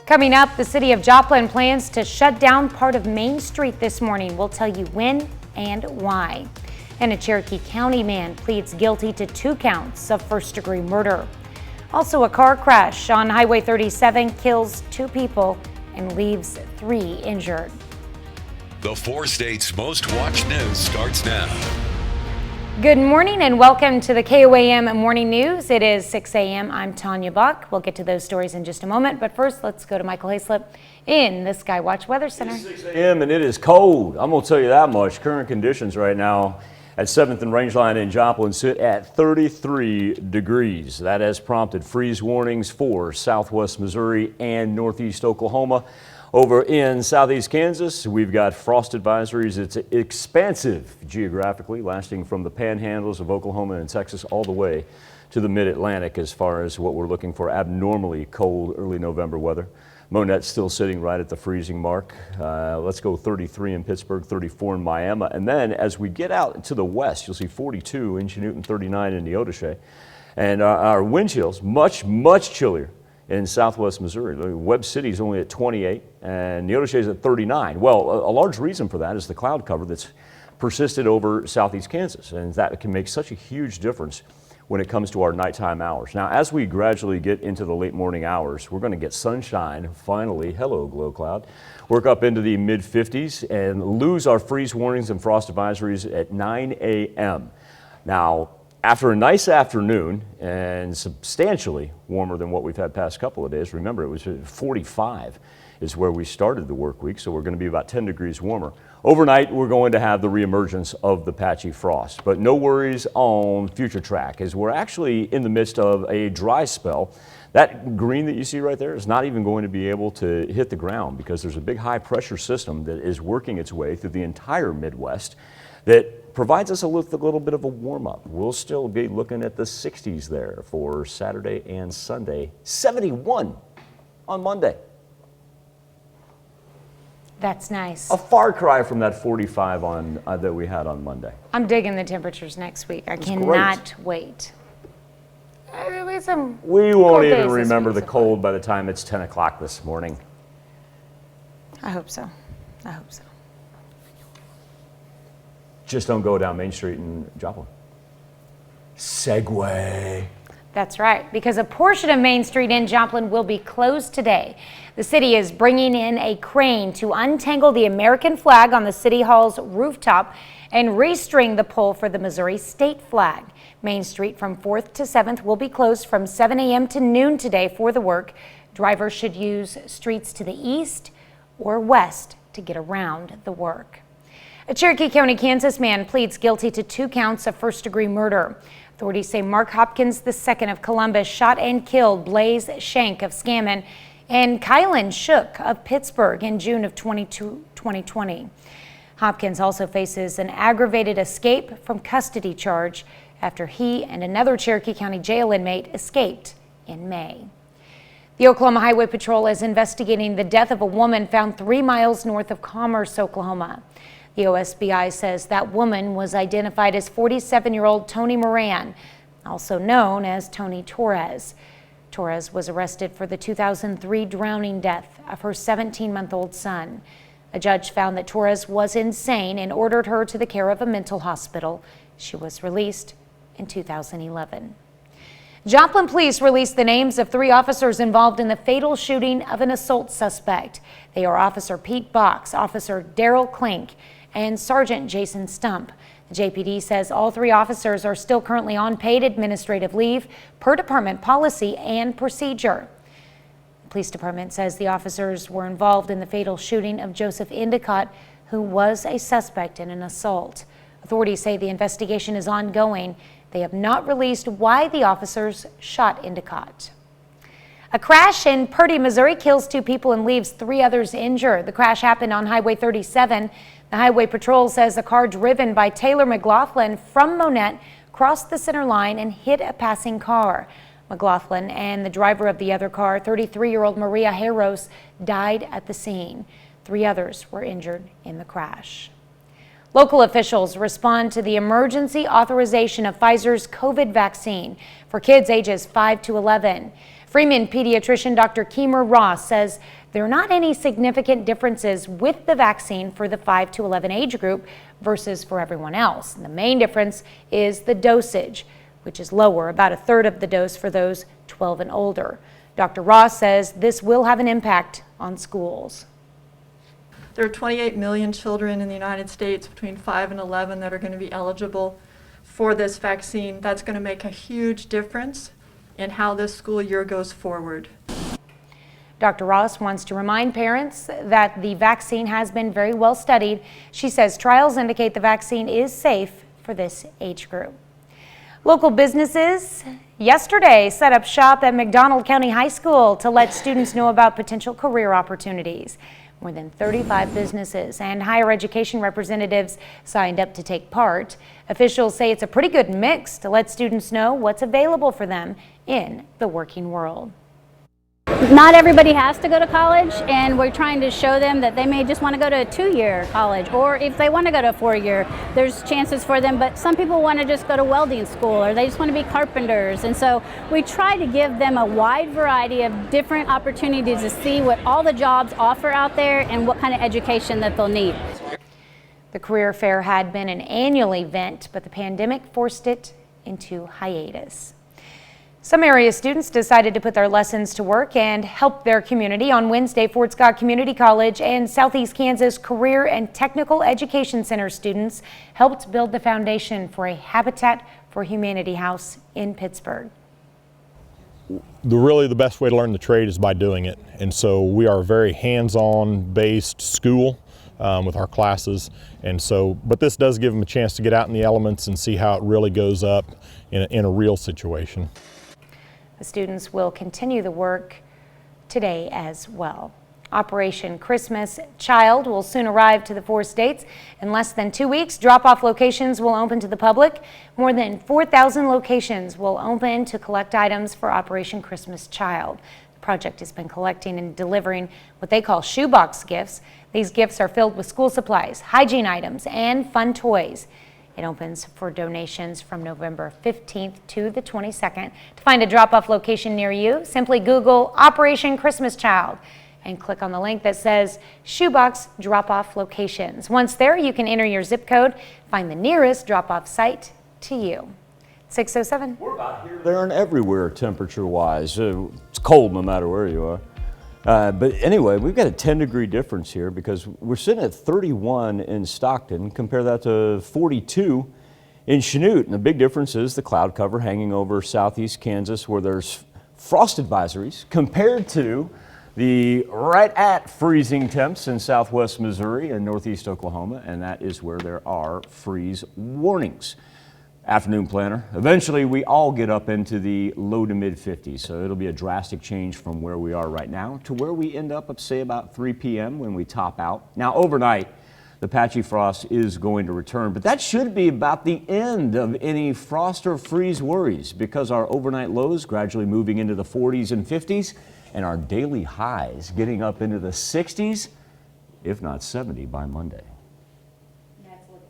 Coming up, the city of Joplin plans to shut down part of Main Street this morning. We'll tell you when and why. And a Cherokee County man pleads guilty to 2 counts of first-degree murder. Also, a car crash on Highway 37 kills 2 people and leaves 3 injured. The 4 states' most watched news starts now. Good morning and welcome to the KOAM Morning News. It is 6 a.m. I'm Tanya Buck. We'll get to those stories in just a moment, but first let's go to Michael Hayslip in the Skywatch Weather Center. It's 6 a.m. and it is cold. I'm going to tell you that much. Current conditions right now at 7th and Rangeline in Joplin sit at 33 degrees. That has prompted freeze warnings for southwest Missouri and northeast Oklahoma. Over in southeast Kansas, we've got frost advisories. It's expansive geographically, lasting from the panhandles of Oklahoma and Texas all the way to the mid-Atlantic as far as what we're looking for abnormally cold early November weather. Monette's still sitting right at the freezing mark. Let's go 33 in Pittsburgh, 34 in Miami. And then as we get out to the west, you'll see 42 in Chinootan, 39 in Neodesha. And our wind chills, much chillier in southwest Missouri. Webb City is only at 28 and Neodesha is at 39. Well, a large reason for that is the cloud cover that's persisted over southeast Kansas, and that can make such a huge difference when it comes to our nighttime hours. Now, as we gradually get into the late morning hours, we're going to get sunshine, finally, hello glow cloud, work up into the mid 50s and lose our freeze warnings and frost advisories at 9 a.m. Now, after a nice afternoon and substantially warmer than what we've had past couple of days, remember it was 45 is where we started the work week, so we're going to be about 10 degrees warmer. Overnight, we're going to have the reemergence of the patchy frost, but no worries on future track as we're actually in the midst of a dry spell. That green that you see right there is not even going to be able to hit the ground because there's a big high pressure system that is working its way through the entire Midwest that provides us a little bit of a warm-up. We'll still be looking at the 60s there for Saturday and Sunday. 71 on Monday. That's nice. A far cry from that 45 on that we had on Monday. I'm digging the temperatures next week. I cannot wait. We won't even remember the cold by the time it's 10 o'clock this morning. I hope so. I hope so. Just don't go down Main Street in Joplin. Segway. That's right, because a portion of Main Street in Joplin will be closed today. The city is bringing in a crane to untangle the American flag on the City Hall's rooftop and restring the pole for the Missouri state flag. Main Street from 4th to 7th will be closed from 7 a.m. to noon today for the work. Drivers should use streets to the east or west to get around the work. A Cherokee County, Kansas man pleads guilty to 2 counts of first-degree murder. Authorities say Mark Hopkins II of Columbus shot and killed Blaze Shank of Scammon and Kylan Shook of Pittsburgh in June of 2020. Hopkins also faces an aggravated escape from custody charge after he and another Cherokee County jail inmate escaped in May. The Oklahoma Highway Patrol is investigating the death of a woman found 3 miles north of Commerce, Oklahoma. The OSBI says that woman was identified as 47-year-old Tony Moran. also known as Tony Torres. Torres was arrested for the 2003 drowning death of her 17-month-old son. A judge found that Torres was insane and ordered her to the care of a mental hospital. She was released in 2011. Joplin police released the names of 3 officers involved in the fatal shooting of an assault suspect. They are Officer Pete Box, Officer Daryl Klink, and Sergeant Jason Stump. The JPD says all 3 officers are still currently on paid administrative leave per department policy and procedure. The police department says the officers were involved in the fatal shooting of Joseph Endicott, who was a suspect in an assault. Authorities say the investigation is ongoing. They have not released why the officers shot Endicott. A crash in Purdy, Missouri kills 2 people and leaves 3 others injured. The crash happened on Highway 37. The Highway Patrol says a car driven by Taylor McLaughlin from Monette crossed the center line and hit a passing car. McLaughlin and the driver of the other car, 33-year-old Maria Harros, died at the scene. 3 others were injured in the crash. Local officials respond to the emergency authorization of Pfizer's COVID vaccine for kids ages 5 to 11. Freeman pediatrician Dr. Keemer Ross says there are not any significant differences with the vaccine for the 5 to 11 age group versus for everyone else. And the main difference is the dosage, which is lower, about a third of the dose for those 12 and older. Dr. Ross says this will have an impact on schools. There are 28 million children in the United States between 5 and 11 that are going to be eligible for this vaccine. That's going to make a huge difference in how this school year goes forward. Dr. Ross wants to remind parents that the vaccine has been very well studied. She says trials indicate the vaccine is safe for this age group. Local businesses yesterday set up shop at McDonald County High School to let students know about potential career opportunities. More than 35 businesses and higher education representatives signed up to take part. Officials say it's a pretty good mix to let students know what's available for them in the working world. Not everybody has to go to college, and we're trying to show them that they may just want to go to a 2-year college, or if they want to go to a 4-year, there's chances for them. But some people want to just go to welding school, or they just want to be carpenters. And so we try to give them a wide variety of different opportunities to see what all the jobs offer out there and what kind of education that they'll need. The career fair had been an annual event, but the pandemic forced it into hiatus. Some area students decided to put their lessons to work and help their community. On Wednesday, Fort Scott Community College and Southeast Kansas Career and Technical Education Center students helped build the foundation for a Habitat for Humanity house in Pittsburgh. Really the best way to learn the trade is by doing it. And so we are a very hands-on based school with our classes. And so, but this does give them a chance to get out in the elements and see how it really goes up in a real situation. The students will continue the work today as well. Operation Christmas Child will soon arrive to the 4 states. In less than 2 weeks, drop-off locations will open to the public. More than 4,000 locations will open to collect items for Operation Christmas Child. The project has been collecting and delivering what they call shoebox gifts. These gifts are filled with school supplies, hygiene items, and fun toys. It opens for donations from November 15th to the 22nd. To find a drop-off location near you, simply Google Operation Christmas Child and click on the link that says Shoebox Drop-Off Locations. Once there, you can enter your zip code, find the nearest drop-off site to you. 607. We're about here, there, and everywhere temperature-wise. It's cold no matter where you are. But anyway, we've got a 10-degree difference here because we're sitting at 31 in Stockton. Compare that to 42 in Chanute. And the big difference is the cloud cover hanging over southeast Kansas where there's frost advisories compared to the right at freezing temps in southwest Missouri and northeast Oklahoma. And that is where there are freeze warnings. Afternoon planner. Eventually, we all get up into the low to mid 50s, so it'll be a drastic change from where we are right now to where we end up, say, about 3 p.m. when we top out. Now, overnight, the patchy frost is going to return, but that should be about the end of any frost or freeze worries because our overnight lows gradually moving into the 40s and 50s, and our daily highs getting up into the 60s, if not 70 by Monday.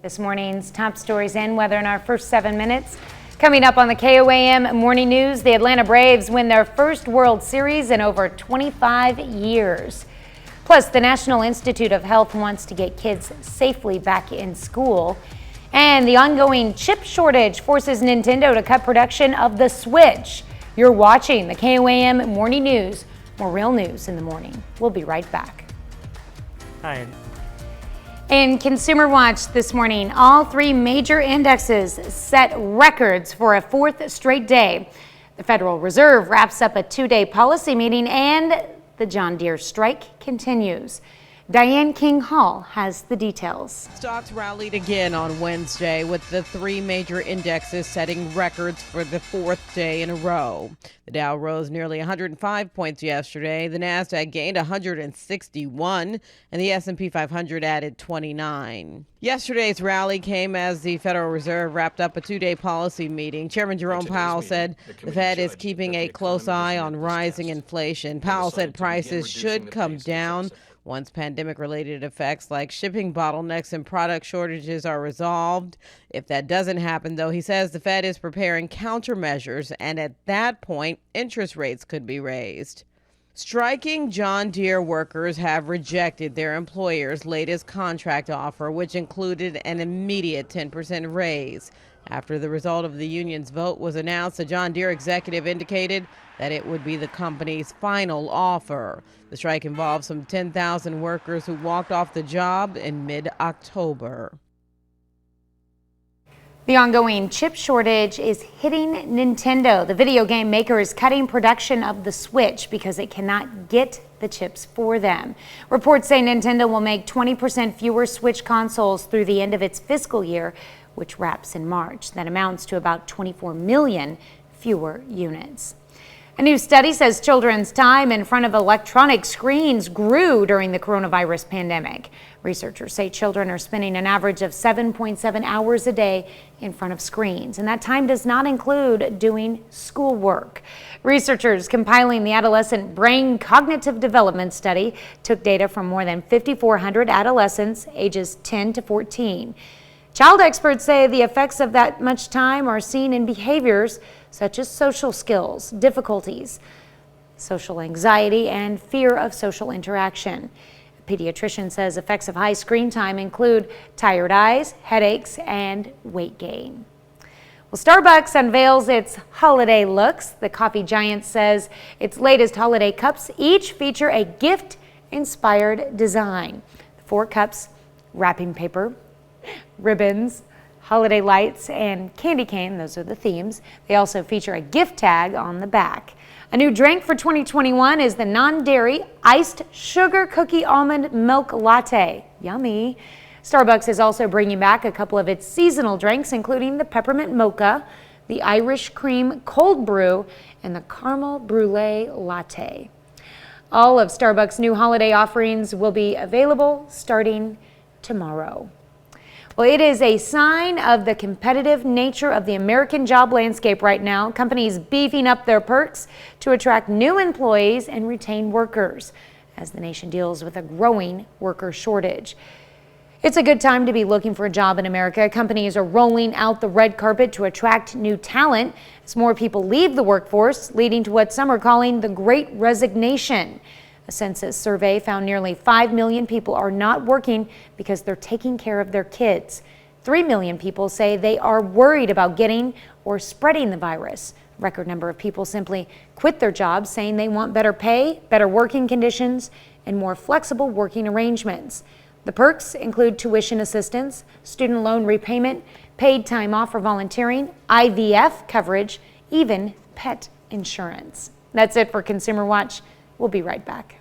This morning's top stories and weather in our first 7 minutes. Coming up on the KOAM Morning News, the Atlanta Braves win their first World Series in over 25 years. Plus, the National Institute of Health wants to get kids safely back in school. And the ongoing chip shortage forces Nintendo to cut production of the Switch. You're watching the KOAM Morning News. More real news in the morning. We'll be right back. Hi. In Consumer Watch this morning, all three major indexes set records for a fourth straight day. The Federal Reserve wraps up a two-day policy meeting and the John Deere strike continues. Diane King Hall has the details. Stocks rallied again on Wednesday with the three major indexes setting records for the fourth day in a row. The Dow rose nearly 105 points yesterday. The Nasdaq gained 161 and the S&P 500 added 29. Yesterday's rally came as the Federal Reserve wrapped up a two-day policy meeting. Chairman Jerome Powell said the Fed is keeping a close eye on rising inflation. Powell said prices should come down once pandemic-related effects like shipping bottlenecks and product shortages are resolved. If that doesn't happen, though, he says the Fed is preparing countermeasures, and at that point, interest rates could be raised. Striking John Deere workers have rejected their employer's latest contract offer, which included an immediate 10% raise. After the result of the union's vote was announced, the John Deere executive indicated that it would be the company's final offer. The strike involved some 10,000 workers who walked off the job in mid-October. The ongoing chip shortage is hitting Nintendo. The video game maker is cutting production of the Switch because it cannot get the chips for them. Reports say Nintendo will make 20% fewer Switch consoles through the end of its fiscal year, which wraps in March. That amounts to about 24 million fewer units. A new study says children's time in front of electronic screens grew during the coronavirus pandemic. Researchers say children are spending an average of 7.7 hours a day in front of screens, and that time does not include doing schoolwork. Researchers compiling the Adolescent Brain Cognitive Development Study took data from more than 5,400 adolescents ages 10 to 14. Child experts say the effects of that much time are seen in behaviors such as social skills, difficulties, social anxiety, and fear of social interaction. A pediatrician says effects of high screen time include tired eyes, headaches, and weight gain. Well, Starbucks unveils its holiday looks. The coffee giant says its latest holiday cups each feature a gift-inspired design. The 4 cups, wrapping paper, ribbons, holiday lights, and candy cane, those are the themes. They also feature a gift tag on the back. A new drink for 2021 is the non-dairy iced sugar cookie almond milk latte. Yummy. Starbucks is also bringing back a couple of its seasonal drinks, including the peppermint mocha, the Irish cream cold brew, and the caramel brulee latte. All of Starbucks' new holiday offerings will be available starting tomorrow. Well, it is a sign of the competitive nature of the American job landscape right now. Companies beefing up their perks to attract new employees and retain workers as the nation deals with a growing worker shortage. It's a good time to be looking for a job in America. Companies are rolling out the red carpet to attract new talent as more people leave the workforce, leading to what some are calling the Great Resignation. A census survey found nearly 5 million people are not working because they're taking care of their kids. 3 million people say they are worried about getting or spreading the virus. A record number of people simply quit their jobs, saying they want better pay, better working conditions, and more flexible working arrangements. The perks include tuition assistance, student loan repayment, paid time off for volunteering, IVF coverage, even pet insurance. That's it for Consumer Watch. We'll be right back.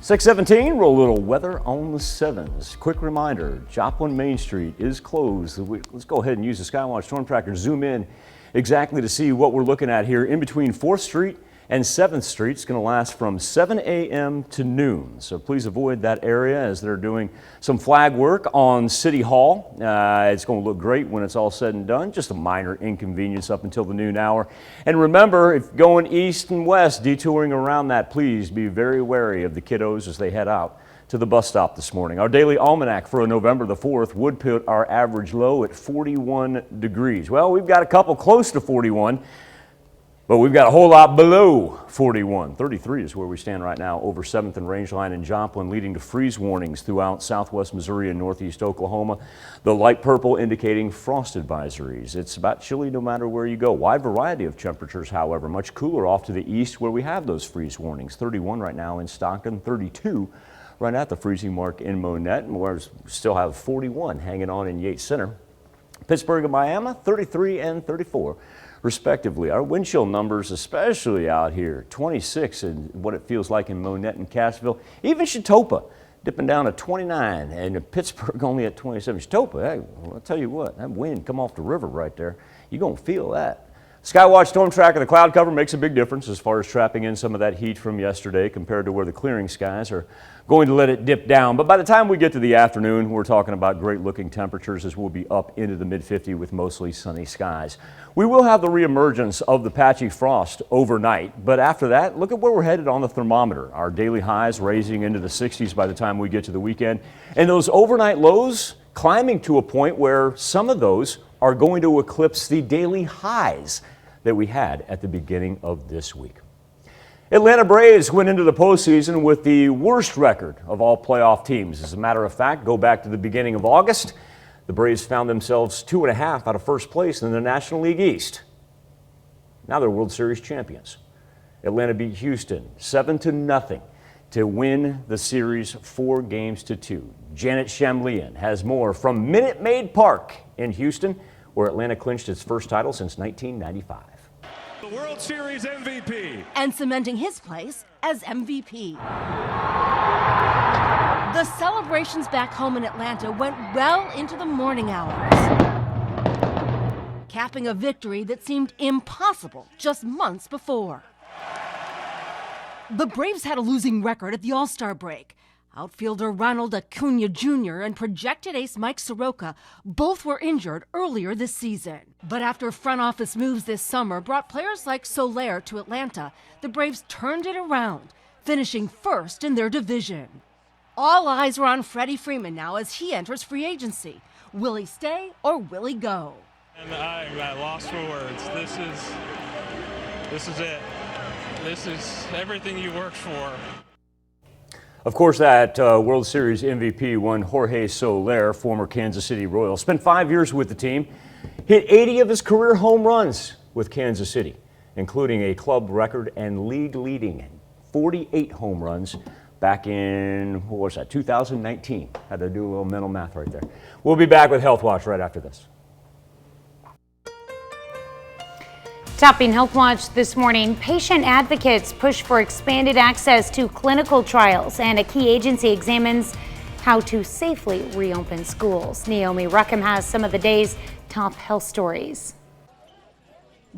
6:17, roll a little weather on the 7s. Quick reminder, Joplin Main Street is closed. Let's go ahead and use the Skywatch Storm Tracker, zoom in exactly to see what we're looking at here in between 4th Street and 7th Street. It's going to last from 7 a.m. to noon. So please avoid that area as they're doing some flag work on City Hall. It's going to look great when it's all said and done. Just a minor inconvenience up until the noon hour. And remember, if going east and west, detouring around that, please be very wary of the kiddos as they head out to the bus stop this morning. Our daily almanac for November the 4th would put our average low at 41 degrees. Well, we've got a couple close to 41, but we've got a whole lot below 41. 33 is where we stand right now over 7th and Rangeline in Joplin, leading to freeze warnings throughout southwest Missouri and northeast Oklahoma. The light purple indicating frost advisories. It's about chilly no matter where you go. Wide variety of temperatures, however, much cooler off to the east where we have those freeze warnings. 31 right now in Stockton, 32 right at the freezing mark in Monette, and we still have 41 hanging on in Yates Center. Pittsburgh and Miami, 33 and 34. Respectively. Our wind chill numbers, especially out here, 26 and what it feels like in Monette and Cassville. Even Chautauqua dipping down to 29 and Pittsburgh only at 27. Chautauqua, hey, I'll tell you what, that wind come off the river right there. You're going to feel that. Skywatch storm tracker, the cloud cover makes a big difference as far as trapping in some of that heat from yesterday compared to where the clearing skies are going to let it dip down. But by the time we get to the afternoon, we're talking about great looking temperatures as we'll be up into the mid-50 with mostly sunny skies. We will have the reemergence of the patchy frost overnight, but after that, look at where we're headed on the thermometer. Our daily highs raising into the 60s by the time we get to the weekend, and those overnight lows climbing to a point where some of those are going to eclipse the daily highs that we had at the beginning of this week. Atlanta Braves went into the postseason with the worst record of all playoff teams. As a matter of fact, go back to the beginning of August, the Braves found themselves 2.5 out of first place in the National League East. Now they're World Series champions. Atlanta beat Houston 7-0 to win the series 4-2. Janet Shamlian has more from Minute Maid Park in Houston, where Atlanta clinched its first title since 1995. The World Series MVP. And cementing his place as MVP. The celebrations back home in Atlanta went well into the morning hours, capping a victory that seemed impossible just months before. The Braves had a losing record at the All-Star break. Outfielder Ronald Acuna Jr. and projected ace Mike Soroka both were injured earlier this season. But after front office moves this summer brought players like Solaire to Atlanta, the Braves turned it around, finishing first in their division. All eyes are on Freddie Freeman now as he enters free agency. Will he stay or will he go? And I'm at loss for words. This is it. This is everything you worked for. Of course, that World Series MVP won Jorge Solaire, former Kansas City Royal. Spent 5 years with the team, hit 80 of his career home runs with Kansas City, including a club record and league-leading 48 home runs back in, 2019. Had to do a little mental math right there. We'll be back with Healthwatch right after this. Topping Healthwatch this morning, patient advocates push for expanded access to clinical trials, and a key agency examines how to safely reopen schools. Naomi Ruckham has some of the day's top health stories.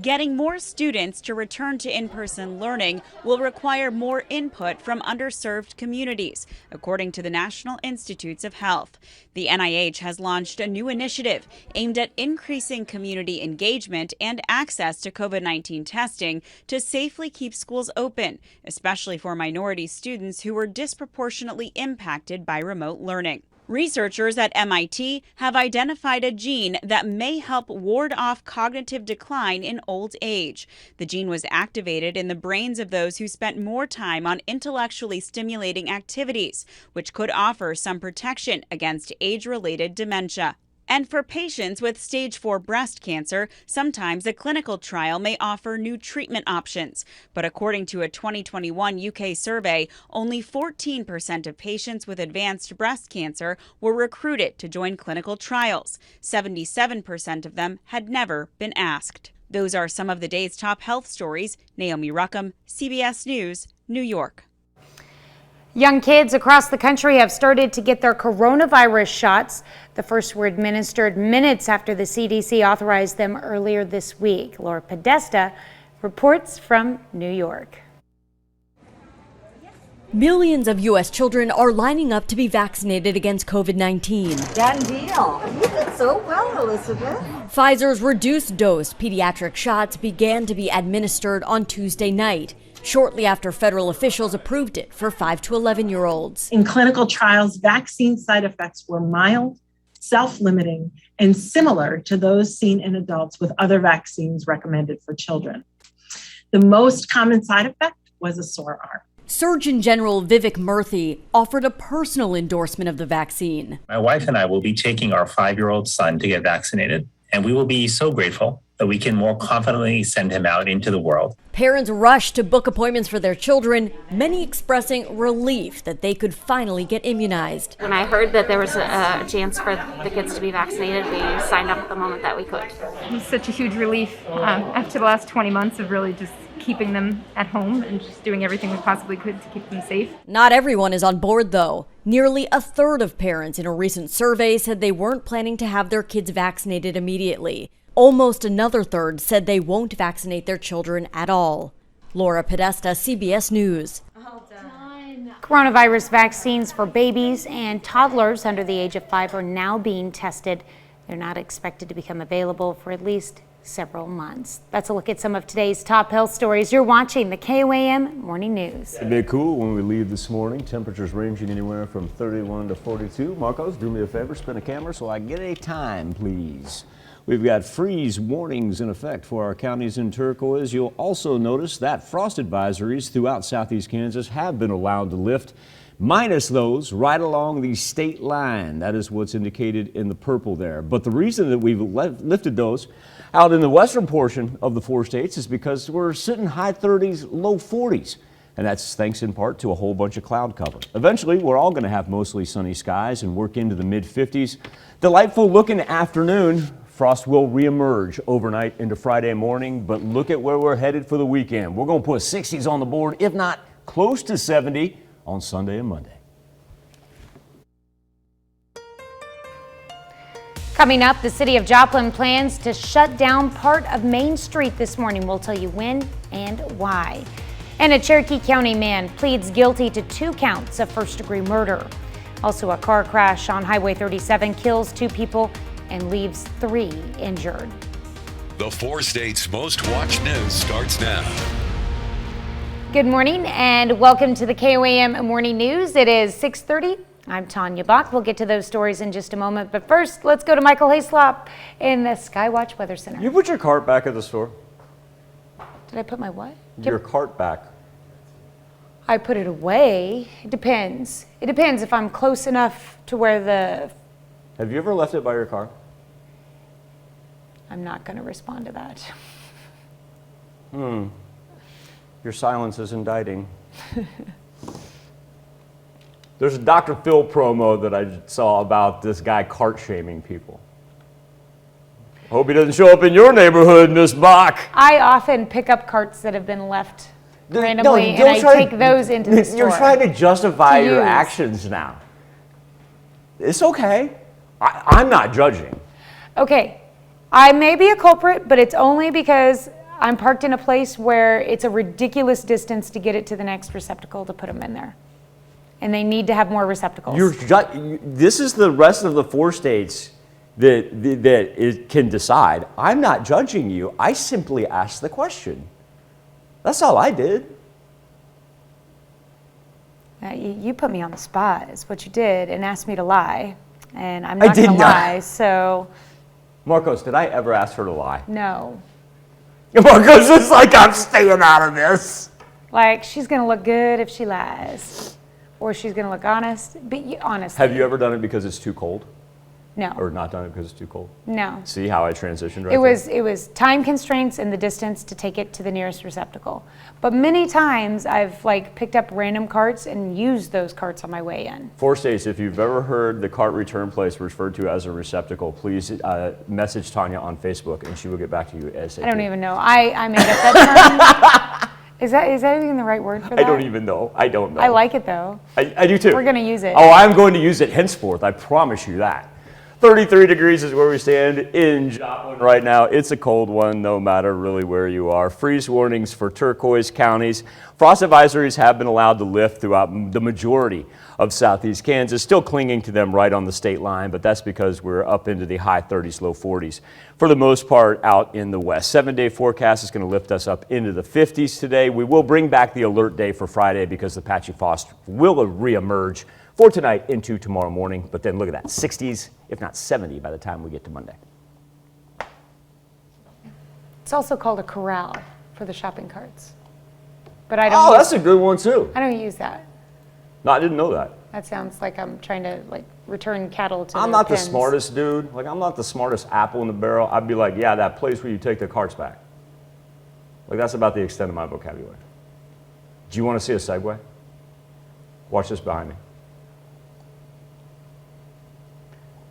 Getting more students to return to in-person learning will require more input from underserved communities, according to the National Institutes of Health. The NIH has launched a new initiative aimed at increasing community engagement and access to COVID-19 testing to safely keep schools open, especially for minority students who were disproportionately impacted by remote learning. Researchers at MIT have identified a gene that may help ward off cognitive decline in old age. The gene was activated in the brains of those who spent more time on intellectually stimulating activities, which could offer some protection against age-related dementia. And for patients with stage 4 breast cancer, sometimes a clinical trial may offer new treatment options. But according to a 2021 UK survey, only 14% of patients with advanced breast cancer were recruited to join clinical trials. 77% of them had never been asked. Those are some of the day's top health stories. Naomi Ruckham, CBS News, New York. Young kids across the country have started to get their coronavirus shots. The first were administered minutes after the CDC authorized them earlier this week. Laura Podesta reports from New York. Millions of U.S. children are lining up to be vaccinated against COVID-19. Done deal. You did so well, Elizabeth. Pfizer's reduced dose pediatric shots began to be administered on Tuesday night. shortly after federal officials approved it for 5 to 11-year-olds. In clinical trials, vaccine side effects were mild, self-limiting, and similar to those seen in adults with other vaccines recommended for children. The most common side effect was a sore arm. Surgeon General Vivek Murthy offered a personal endorsement of the vaccine. My wife and I will be taking our 5-year-old son to get vaccinated, and we will be so grateful that we can more confidently send him out into the world. Parents rushed to book appointments for their children, many expressing relief that they could finally get immunized. When I heard that there was a chance for the kids to be vaccinated, we signed up the moment that we could. It was such a huge relief after the last 20 months of really just keeping them at home and just doing everything we possibly could to keep them safe. Not everyone is on board, though. Nearly a third of parents in a recent survey said they weren't planning to have their kids vaccinated immediately. Almost another third said they won't vaccinate their children at all. Laura Podesta, CBS News. Coronavirus vaccines for babies and toddlers under the age of 5 are now being tested. They're not expected to become available for at least several months. That's a look at some of today's top health stories. You're watching the KOAM Morning News. It'll be cool when we leave this morning. Temperatures ranging anywhere from 31 to 42. Marcos, do me a favor, spin a camera so I get a time, please. We've got freeze warnings in effect for our counties in turquoise. You'll also notice that frost advisories throughout southeast Kansas have been allowed to lift, minus those right along the state line. That is what's indicated in the purple there. But the reason that we've lifted those out in the western portion of the 4 states is because we're sitting high 30s, low 40s. And that's thanks in part to a whole bunch of cloud cover. Eventually, we're all going to have mostly sunny skies and work into the mid 50s. Delightful looking afternoon. Frost will reemerge overnight into Friday morning, but look at where we're headed for the weekend. We're going to put 60s on the board, if not close to 70 on Sunday and Monday. Coming up, the city of Joplin plans to shut down part of Main Street this morning. We'll tell you when and why. And a Cherokee County man pleads guilty to 2 counts of first-degree murder. Also, a car crash on Highway 37 kills 2 people and leaves 3 injured. The 4 states' most watched news starts now. Good morning and welcome to the KOAM Morning News. It is 6:30. I'm Tanya Bach. We'll get to those stories in just a moment. But first, let's go to Michael Hayslop in the Skywatch Weather Center. You put your cart back at the store? Did I put my what? Your cart back. I put it away. It depends. It depends if I'm close enough to where the... Have you ever left it by your car? I'm not going to respond to that. Your silence is indicting. There's a Dr. Phil promo that I saw about this guy cart shaming people. Hope he doesn't show up in your neighborhood, Miss Bach. I often pick up carts that have been left randomly, and I take those into the store. You're trying to justify your actions now. It's okay. I'm not judging. Okay, I may be a culprit, but it's only because I'm parked in a place where it's a ridiculous distance to get it to the next receptacle to put them in there. And they need to have more receptacles. This is the rest of the 4 states that it can decide. I'm not judging you. I simply asked the question. That's all I did. You put me on the spot, is what you did, and asked me to lie. And I'm not going to lie, so... Marcos, did I ever ask her to lie? No. Marcos, it's like I'm staying out of this. Like, she's going to look good if she lies. Or she's going to look honest. But honestly. Have you ever done it because it's too cold? No. Or not done it because it's too cold? No. See how I transitioned right there? It was time constraints and the distance to take it to the nearest receptacle. But many times I've picked up random carts and used those carts on my way in. 4 states, if you've ever heard the cart return place referred to as a receptacle, please message Tanya on Facebook and she will get back to you ASAP. I don't even know. I made up that term. Is that even the right word for that? I don't even know. I don't know. I like it though. I do too. We're going to use it. Oh, I'm going to use it henceforth. I promise you that. 33 degrees is where we stand in Joplin right now. It's a cold one, no matter really where you are. Freeze warnings for turquoise counties. Frost advisories have been allowed to lift throughout the majority of southeast Kansas, still clinging to them right on the state line, but that's because we're up into the high 30s, low 40s for the most part out in the west. 7-day forecast is going to lift us up into the 50s today. We will bring back the alert day for Friday because the patchy frost will reemerge for tonight into tomorrow morning. But then look at that, 60s, if not 70 by the time we get to Monday. It's also called a corral for the shopping carts. But I don't. Oh, that's a good one too. I don't use that. No, I didn't know that. That sounds like I'm trying to return cattle to I'm their not the pens. smartest dude. I'm not the smartest apple in the barrel. I'd be like, yeah, that place where you take the carts back. That's about the extent of my vocabulary. Do you want to see a segue? Watch this behind me.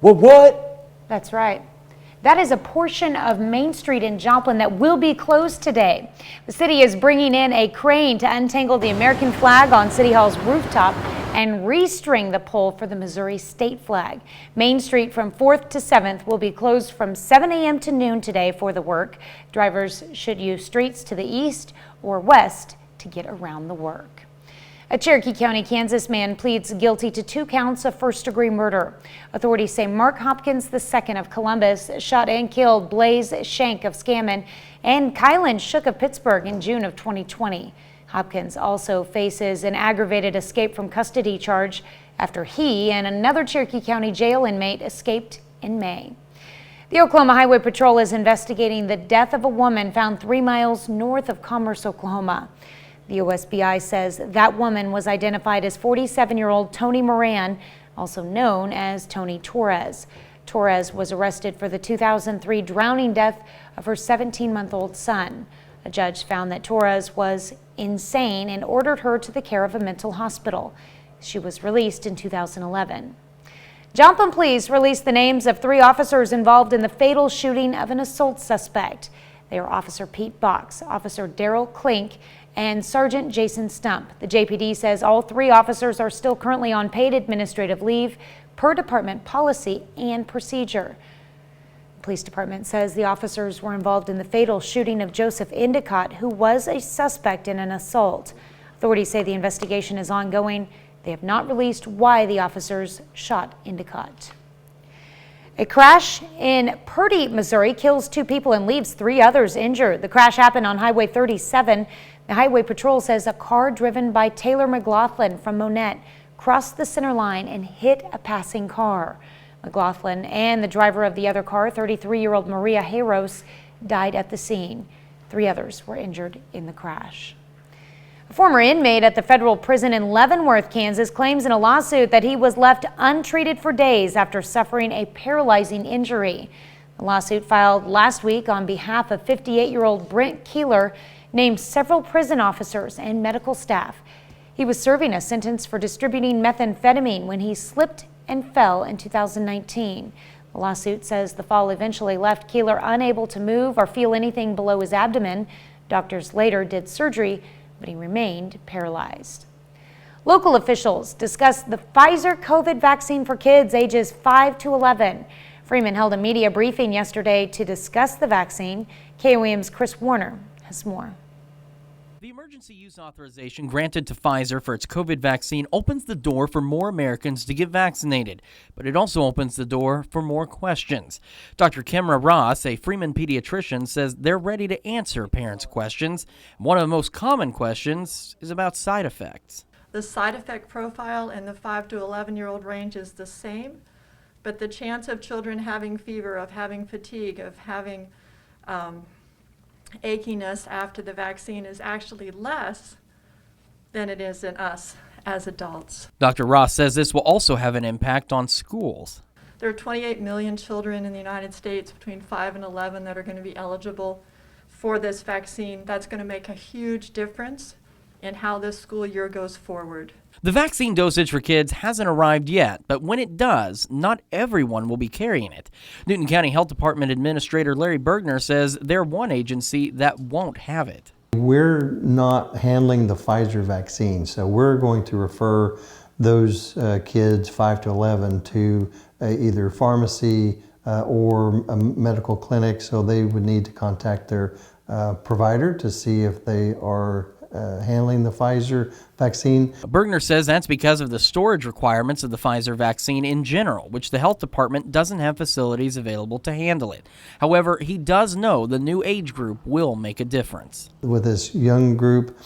Well, what? That's right. That is a portion of Main Street in Joplin that will be closed today. The city is bringing in a crane to untangle the American flag on City Hall's rooftop and restring the pole for the Missouri state flag. Main Street from 4th to 7th will be closed from 7 a.m. to noon today for the work. Drivers should use streets to the east or west to get around the work. A Cherokee County, Kansas man pleads guilty to 2 counts of first-degree murder. Authorities say Mark Hopkins II of Columbus shot and killed Blaze Shank of Scammon and Kylan Shook of Pittsburgh in June of 2020. Hopkins also faces an aggravated escape from custody charge after he and another Cherokee County jail inmate escaped in May. The Oklahoma Highway Patrol is investigating the death of a woman found 3 miles north of Commerce, Oklahoma. The OSBI says that woman was identified as 47-year-old Tony Moran, also known as Tony Torres. Torres was arrested for the 2003 drowning death of her 17-month-old son. A judge found that Torres was insane and ordered her to the care of a mental hospital. She was released in 2011. Joplin police released the names of 3 officers involved in the fatal shooting of an assault suspect. They are Officer Pete Box, Officer Daryl Klink, and Sergeant Jason Stump. The JPD says all 3 officers are still currently on paid administrative leave per department policy and procedure. The police department says the officers were involved in the fatal shooting of Joseph Endicott, who was a suspect in an assault. Authorities say the investigation is ongoing. They have not released why the officers shot Endicott. A crash in Purdy, Missouri kills 2 people and leaves 3 others injured. The crash happened on Highway 37. The Highway Patrol says a car driven by Taylor McLaughlin from Monette crossed the center line and hit a passing car. McLaughlin and the driver of the other car, 33-year-old Maria Hayros, died at the scene. 3 others were injured in the crash. A former inmate at the federal prison in Leavenworth, Kansas, claims in a lawsuit that he was left untreated for days after suffering a paralyzing injury. The lawsuit filed last week on behalf of 58-year-old Brent Keeler named several prison officers and medical staff. He was serving a sentence for distributing methamphetamine when he slipped and fell in 2019. The lawsuit says the fall eventually left Keeler unable to move or feel anything below his abdomen. Doctors later did surgery, but he remained paralyzed. Local officials discussed the Pfizer COVID vaccine for kids ages 5 to 11. Freeman held a media briefing yesterday to discuss the vaccine. KOAM's Chris Warner has more. The emergency use authorization granted to Pfizer for its COVID vaccine opens the door for more Americans to get vaccinated, but it also opens the door for more questions. Dr. Kimra Ross, a Freeman pediatrician, says they're ready to answer parents' questions. One of the most common questions is about side effects. The side effect profile in the 5 to 11-year-old range is the same, but the chance of children having fever, of having fatigue, of having achiness after the vaccine is actually less than it is in us as adults. Dr. Ross says this will also have an impact on schools. There are 28 million children in the United States between 5 and 11 that are going to be eligible for this vaccine. That's going to make a huge difference in how this school year goes forward. The vaccine dosage for kids hasn't arrived yet, but when it does, not everyone will be carrying it. Newton County Health Department Administrator Larry Bergner says they're one agency that won't have it. We're not handling the Pfizer vaccine, so we're going to refer those kids 5 to 11 to either pharmacy or a medical clinic, so they would need to contact their provider to see if they are handling the Pfizer vaccine. Bergner says that's because of the storage requirements of the Pfizer vaccine in general, which the health department doesn't have facilities available to handle it. However, he does know the new age group will make a difference. With this young group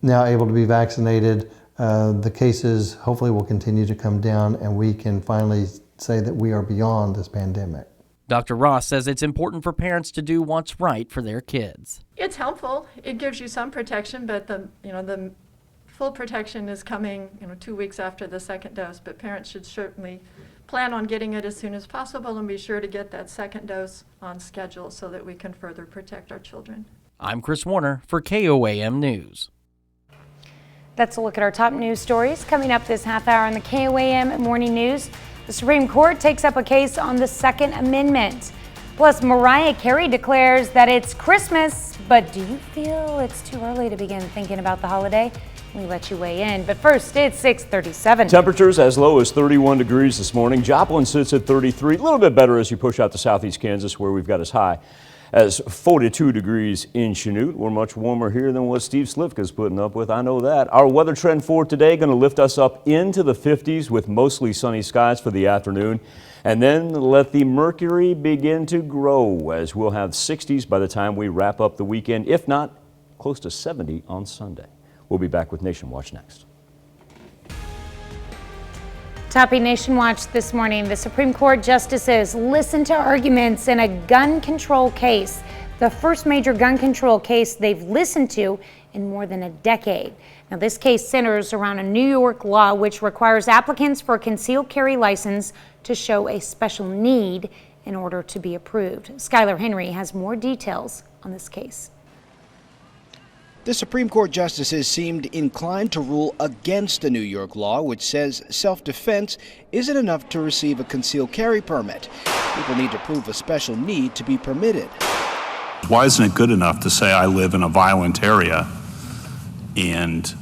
now able to be vaccinated, the cases hopefully will continue to come down, and we can finally say that we are beyond this pandemic. Dr. Ross says it's important for parents to do what's right for their kids. It's helpful. It gives you some protection, but the full protection is coming 2 weeks after the second dose. But parents should certainly plan on getting it as soon as possible and be sure to get that second dose on schedule so that we can further protect our children. I'm Chris Warner for KOAM News. That's a look at our top news stories coming up this half hour on the KOAM Morning News. The Supreme Court takes up a case on the Second Amendment. Plus, Mariah Carey declares that it's Christmas, but do you feel it's too early to begin thinking about the holiday? We let you weigh in, but first, it's 6:37. Temperatures as low as 31 degrees this morning. Joplin sits at 33, a little bit better as you push out to southeast Kansas, where we've got as high as 42 degrees in Chanute. We're much warmer here than what Steve Slivka's putting up with, I know that. Our weather trend for today going to lift us up into the 50s with mostly sunny skies for the afternoon. And then let the mercury begin to grow as we'll have 60s by the time we wrap up the weekend, if not close to 70 on Sunday. We'll be back with Nation Watch next. Topping Nation Watch this morning, the Supreme Court justices listened to arguments in a gun control case, the first major gun control case they've listened to in more than a decade. Now, this case centers around a New York law which requires applicants for a concealed carry license to show a special need in order to be approved. Skylar Henry has more details on this case. The Supreme Court justices seemed inclined to rule against a New York law which says self-defense isn't enough to receive a concealed carry permit. People need to prove a special need to be permitted. Why isn't it good enough to say I live in a violent area and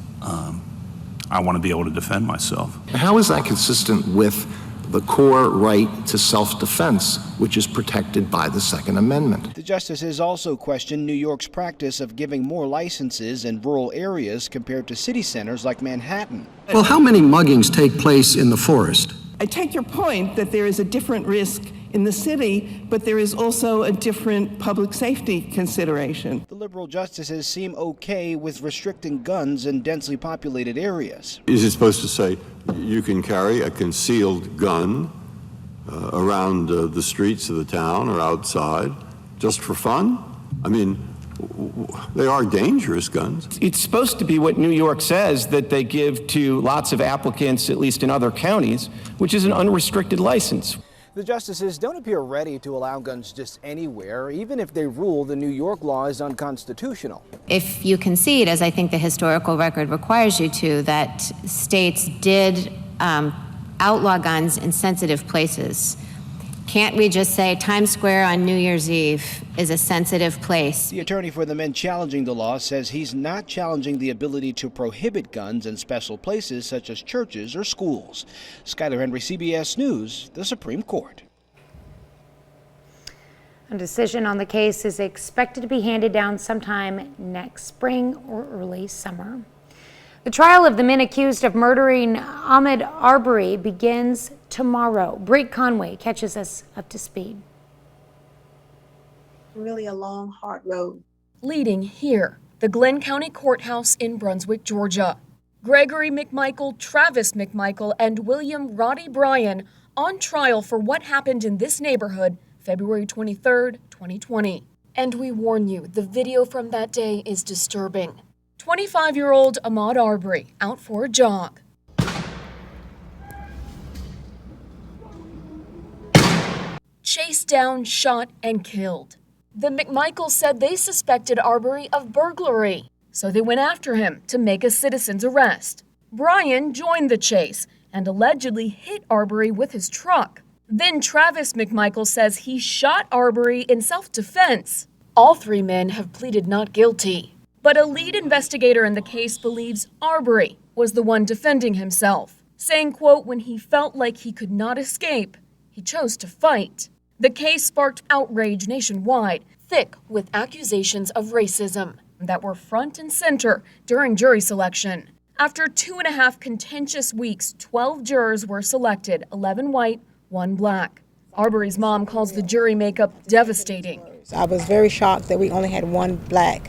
I want to be able to defend myself? How is that consistent with the core right to self-defense, which is protected by the Second Amendment? The justices also questioned New York's practice of giving more licenses in rural areas compared to city centers like Manhattan. Well, how many muggings take place in the forest? I take your point that there is a different risk in the city, but there is also a different public safety consideration. The liberal justices seem okay with restricting guns in densely populated areas. Is it supposed to say you can carry a concealed gun around the streets of the town or outside just for fun? I mean, they are dangerous guns. It's supposed to be what New York says that they give to lots of applicants, at least in other counties, which is an unrestricted license. The justices don't appear ready to allow guns just anywhere, even if they rule the New York law is unconstitutional. If you concede, as I think the historical record requires you to, that states did outlaw guns in sensitive places, can't we just say Times Square on New Year's Eve is a sensitive place? The attorney for the men challenging the law says he's not challenging the ability to prohibit guns in special places such as churches or schools. Skylar Henry, CBS News, the Supreme Court. A decision on the case is expected to be handed down sometime next spring or early summer. The trial of the men accused of murdering Ahmaud Arbery begins tomorrow. Bree Conway catches us up to speed. Really a long, hard road. Leading here, the Glenn County Courthouse in Brunswick, Georgia. Gregory McMichael, Travis McMichael, and William Roddy Bryan on trial for what happened in this neighborhood February 23rd, 2020. And we warn you, the video from that day is disturbing. 25-year-old Ahmaud Arbery out for a jog. Chased down, shot, and killed. The McMichaels said they suspected Arbery of burglary, so they went after him to make a citizen's arrest. Bryan joined the chase and allegedly hit Arbery with his truck. Then Travis McMichael says he shot Arbery in self-defense. All three men have pleaded not guilty. But a lead investigator in the case believes Arbery was the one defending himself. saying, quote, when he felt like he could not escape, he chose to fight. The case sparked outrage nationwide, thick with accusations of racism that were front and center during jury selection. After 2.5 contentious weeks, 12 jurors were selected, 11 white, 1 black. Arbery's mom calls the jury makeup devastating. I was very shocked that we only had 1 black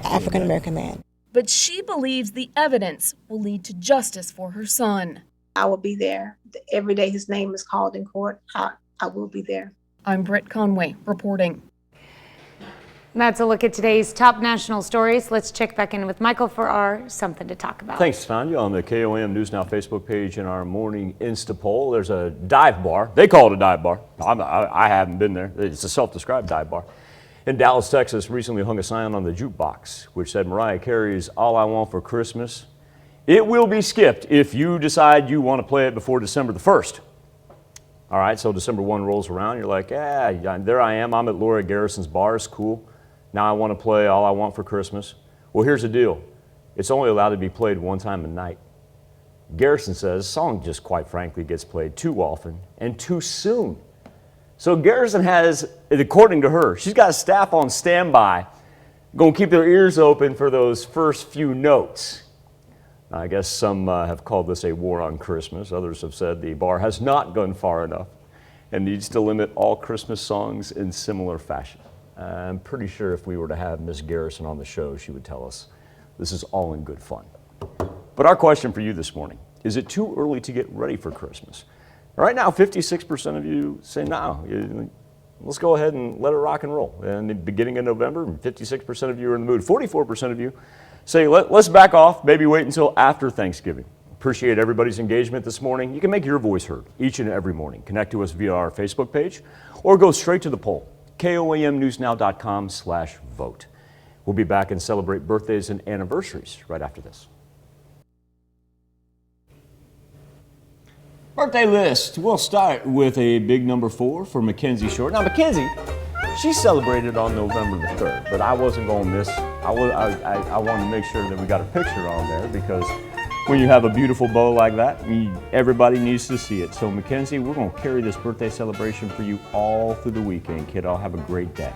African-American man. But she believes the evidence will lead to justice for her son. I will be there. Every day his name is called in court, I will be there. I'm Britt Conway reporting. That's a look at today's top national stories. Let's check back in with Michael for our Something to Talk About. Thanks, Tanya. On the KOM News Now Facebook page in our morning Insta poll, there's a dive bar. They call it a dive bar. I haven't been there. It's a self-described dive bar. In Dallas, Texas, recently hung a sign on the jukebox which said Mariah Carey's All I Want for Christmas. It will be skipped if you decide you want to play it before December the 1st. All right, so December 1 rolls around. You're like, yeah, there I am. I'm at Laura Garrison's bar. It's cool. Now I want to play All I Want for Christmas. Well, here's the deal. It's only allowed to be played one time a night. Garrison says the song just quite frankly gets played too often and too soon. So Garrison has, according to her, she's got a staff on standby going to keep their ears open for those first few notes. I guess some have called this a war on Christmas. Others have said the bar has not gone far enough and needs to limit all Christmas songs in similar fashion. I'm pretty sure if we were to have Miss Garrison on the show, she would tell us this is all in good fun. But our question for you this morning, is it too early to get ready for Christmas? Right now, 56% of you say no. Let's go ahead and let it rock and roll. And the beginning of November, 56% of you are in the mood. 44% of you say let's back off, maybe wait until after Thanksgiving. Appreciate everybody's engagement this morning. You can make your voice heard each and every morning. Connect to us via our Facebook page or go straight to the poll. KOAMnewsnow.com/vote. We'll be back and celebrate birthdays and anniversaries right after this. Birthday list. We'll start with a big number 4 for Mackenzie Short. Now, Mackenzie, she celebrated on November the 3rd, but I wasn't going to miss. I wanted to make sure that we got a picture on there because when you have a beautiful bow like that, everybody needs to see it. So, Mackenzie, we're going to carry this birthday celebration for you all through the weekend, kid. I'll have a great day.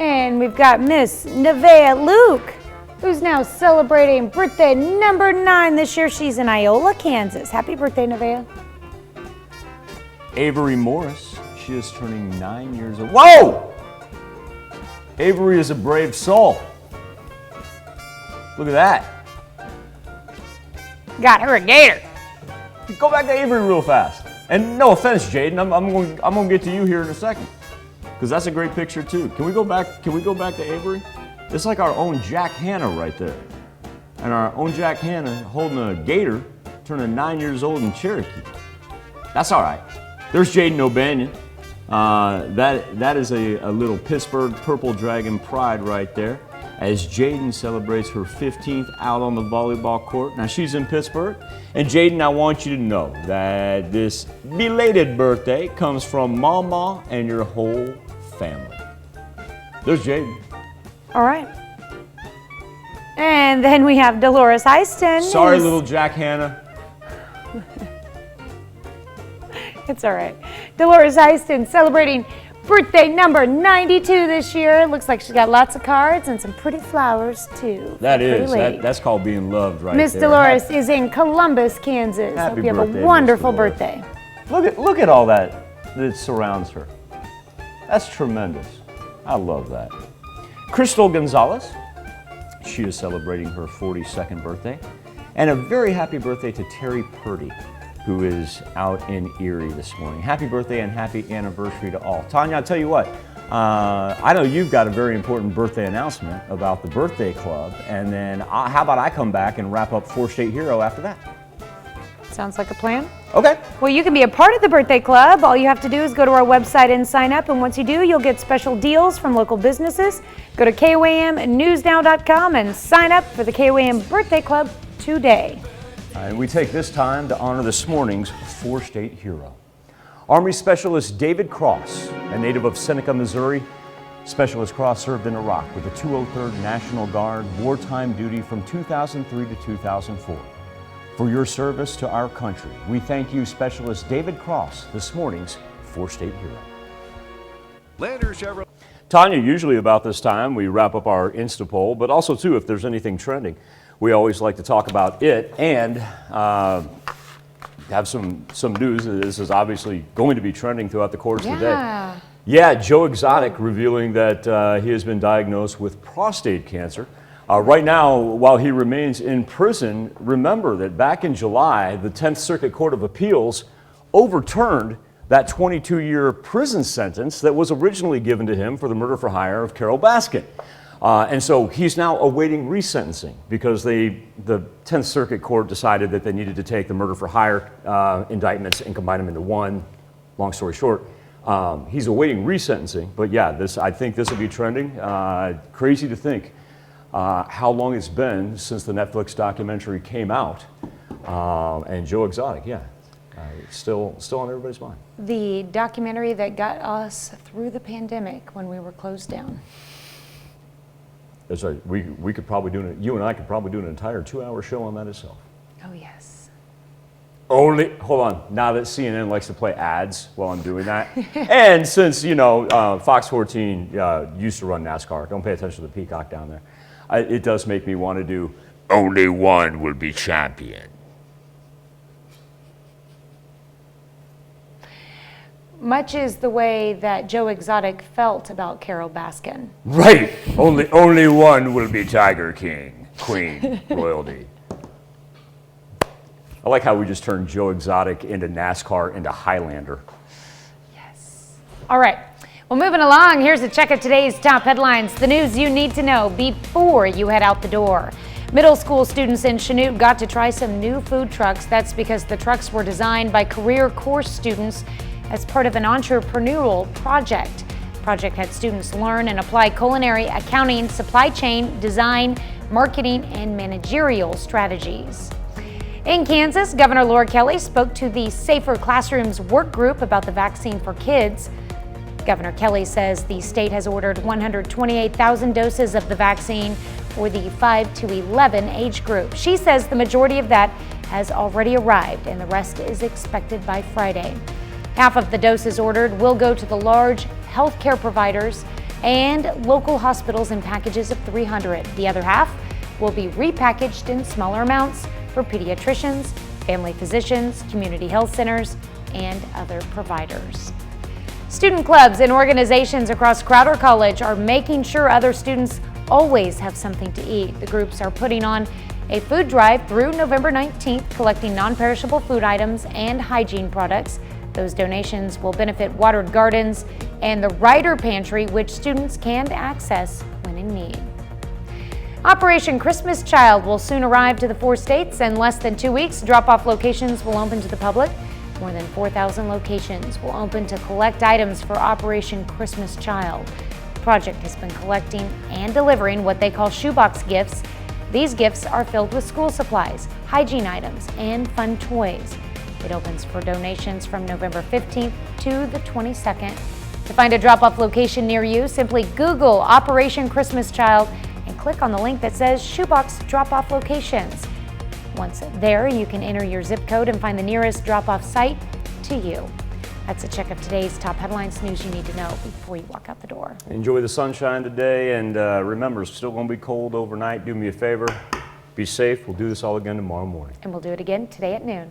And we've got Miss Nevaeh Luke, who's now celebrating birthday number 9 this year. She's in Iola, Kansas. Happy birthday, Nevaeh. Avery Morris, she is turning 9 years old. Whoa! Avery is a brave soul. Look at that. Got her a gator. Go back to Avery real fast. And no offense, Jaden, I'm going to get to you here in a second, because that's a great picture too. Can we go back to Avery? It's like our own Jack Hanna right there, and our own Jack Hanna holding a gator, turning 9 years old in Cherokee. That's all right. There's Jaden O'Banion. That is a little Pittsburgh Purple Dragon pride right there, as Jaden celebrates her 15th out on the volleyball court. Now she's in Pittsburgh, and Jaden, I want you to know that this belated birthday comes from Mama and your whole family. There's Jaden. All right. And then we have Dolores Eiston. Sorry, little Jack Hanna. It's all right. Dolores Eiston celebrating birthday number 92 this year. Looks like she's got lots of cards and some pretty flowers too. That's called being loved right Miss there. Dolores is in Columbus, Kansas. Hope you have a wonderful birthday. Look at all that surrounds her. That's tremendous. I love that. Crystal Gonzalez, she is celebrating her 42nd birthday. And a very happy birthday to Terry Purdy, who is out in Erie this morning. Happy birthday and happy anniversary to all. Tanya, I'll tell you what, I know you've got a very important birthday announcement about the birthday club, and then how about I come back and wrap up 4-State Hero after that? Sounds like a plan. Okay. Well, you can be a part of the birthday club. All you have to do is go to our website and sign up, and once you do, you'll get special deals from local businesses. Go to KOAMnewsnow.com and sign up for the KOAM Birthday Club today. And we take this time to honor this morning's 4-State hero. Army Specialist David Cross, a native of Seneca, Missouri. Specialist Cross served in Iraq with the 203rd National Guard, wartime duty from 2003 to 2004. for your service to our country. We thank you, Specialist David Cross, this morning's 4-State Hero. Landers Chevrolet. Tanya, usually about this time we wrap up our Insta poll, but also too, if there's anything trending, we always like to talk about it and have some news. This is obviously going to be trending throughout the course of the day. Yeah, Joe Exotic revealing that he has been diagnosed with prostate cancer. Right now, while he remains in prison, remember that back in July, the 10th Circuit Court of Appeals overturned that 22-year prison sentence that was originally given to him for the murder for hire of Carol Baskin. And so he's now awaiting resentencing because the 10th Circuit Court decided that they needed to take the murder for hire indictments and combine them into one. Long story short, he's awaiting resentencing. But yeah, I think this will be trending. Crazy to think how long it's been since the Netflix documentary came out. And Joe Exotic, yeah, still on everybody's mind. The documentary that got us through the pandemic when we were closed down. That's right. We could probably you and I could probably do an entire 2-hour show on that itself. Oh, yes. Hold on, now that CNN likes to play ads while I'm doing that. And since, Fox 14 used to run NASCAR, don't pay attention to the peacock down there. It does make me want to do, only one will be champion. Much is the way that Joe Exotic felt about Carol Baskin. Right. Only one will be Tiger King, Queen, royalty. I like how we just turned Joe Exotic into NASCAR into Highlander. Yes. All right. Well, moving along, here's a check of today's top headlines, the news you need to know before you head out the door. Middle school students in Chanute got to try some new food trucks. That's because the trucks were designed by career course students as part of an entrepreneurial project. The project had students learn and apply culinary, accounting, supply chain, design, marketing, and managerial strategies. In Kansas, Governor Laura Kelly spoke to the Safer Classrooms work group about the vaccine for kids. Governor Kelly says the state has ordered 128,000 doses of the vaccine for the 5 to 11 age group. She says the majority of that has already arrived and the rest is expected by Friday. Half of the doses ordered will go to the large healthcare providers and local hospitals in packages of 300. The other half will be repackaged in smaller amounts for pediatricians, family physicians, community health centers, and other providers. Student clubs and organizations across Crowder College are making sure other students always have something to eat. The groups are putting on a food drive through November 19th, collecting non-perishable food items and hygiene products. Those donations will benefit Watered Gardens and the Ryder Pantry, which students can access when in need. Operation Christmas Child will soon arrive to the 4 states. In less than 2 weeks, drop-off locations will open to the public. More than 4,000 locations will open to collect items for Operation Christmas Child. The project has been collecting and delivering what they call shoebox gifts. These gifts are filled with school supplies, hygiene items, and fun toys. It opens for donations from November 15th to the 22nd. To find a drop-off location near you, simply Google Operation Christmas Child and click on the link that says Shoebox Drop-Off Locations. Once there, you can enter your zip code and find the nearest drop-off site to you. That's a check of today's top headlines, news you need to know before you walk out the door. Enjoy the sunshine today, and remember, it's still going to be cold overnight. Do me a favor, be safe. We'll do this all again tomorrow morning. And we'll do it again today at noon.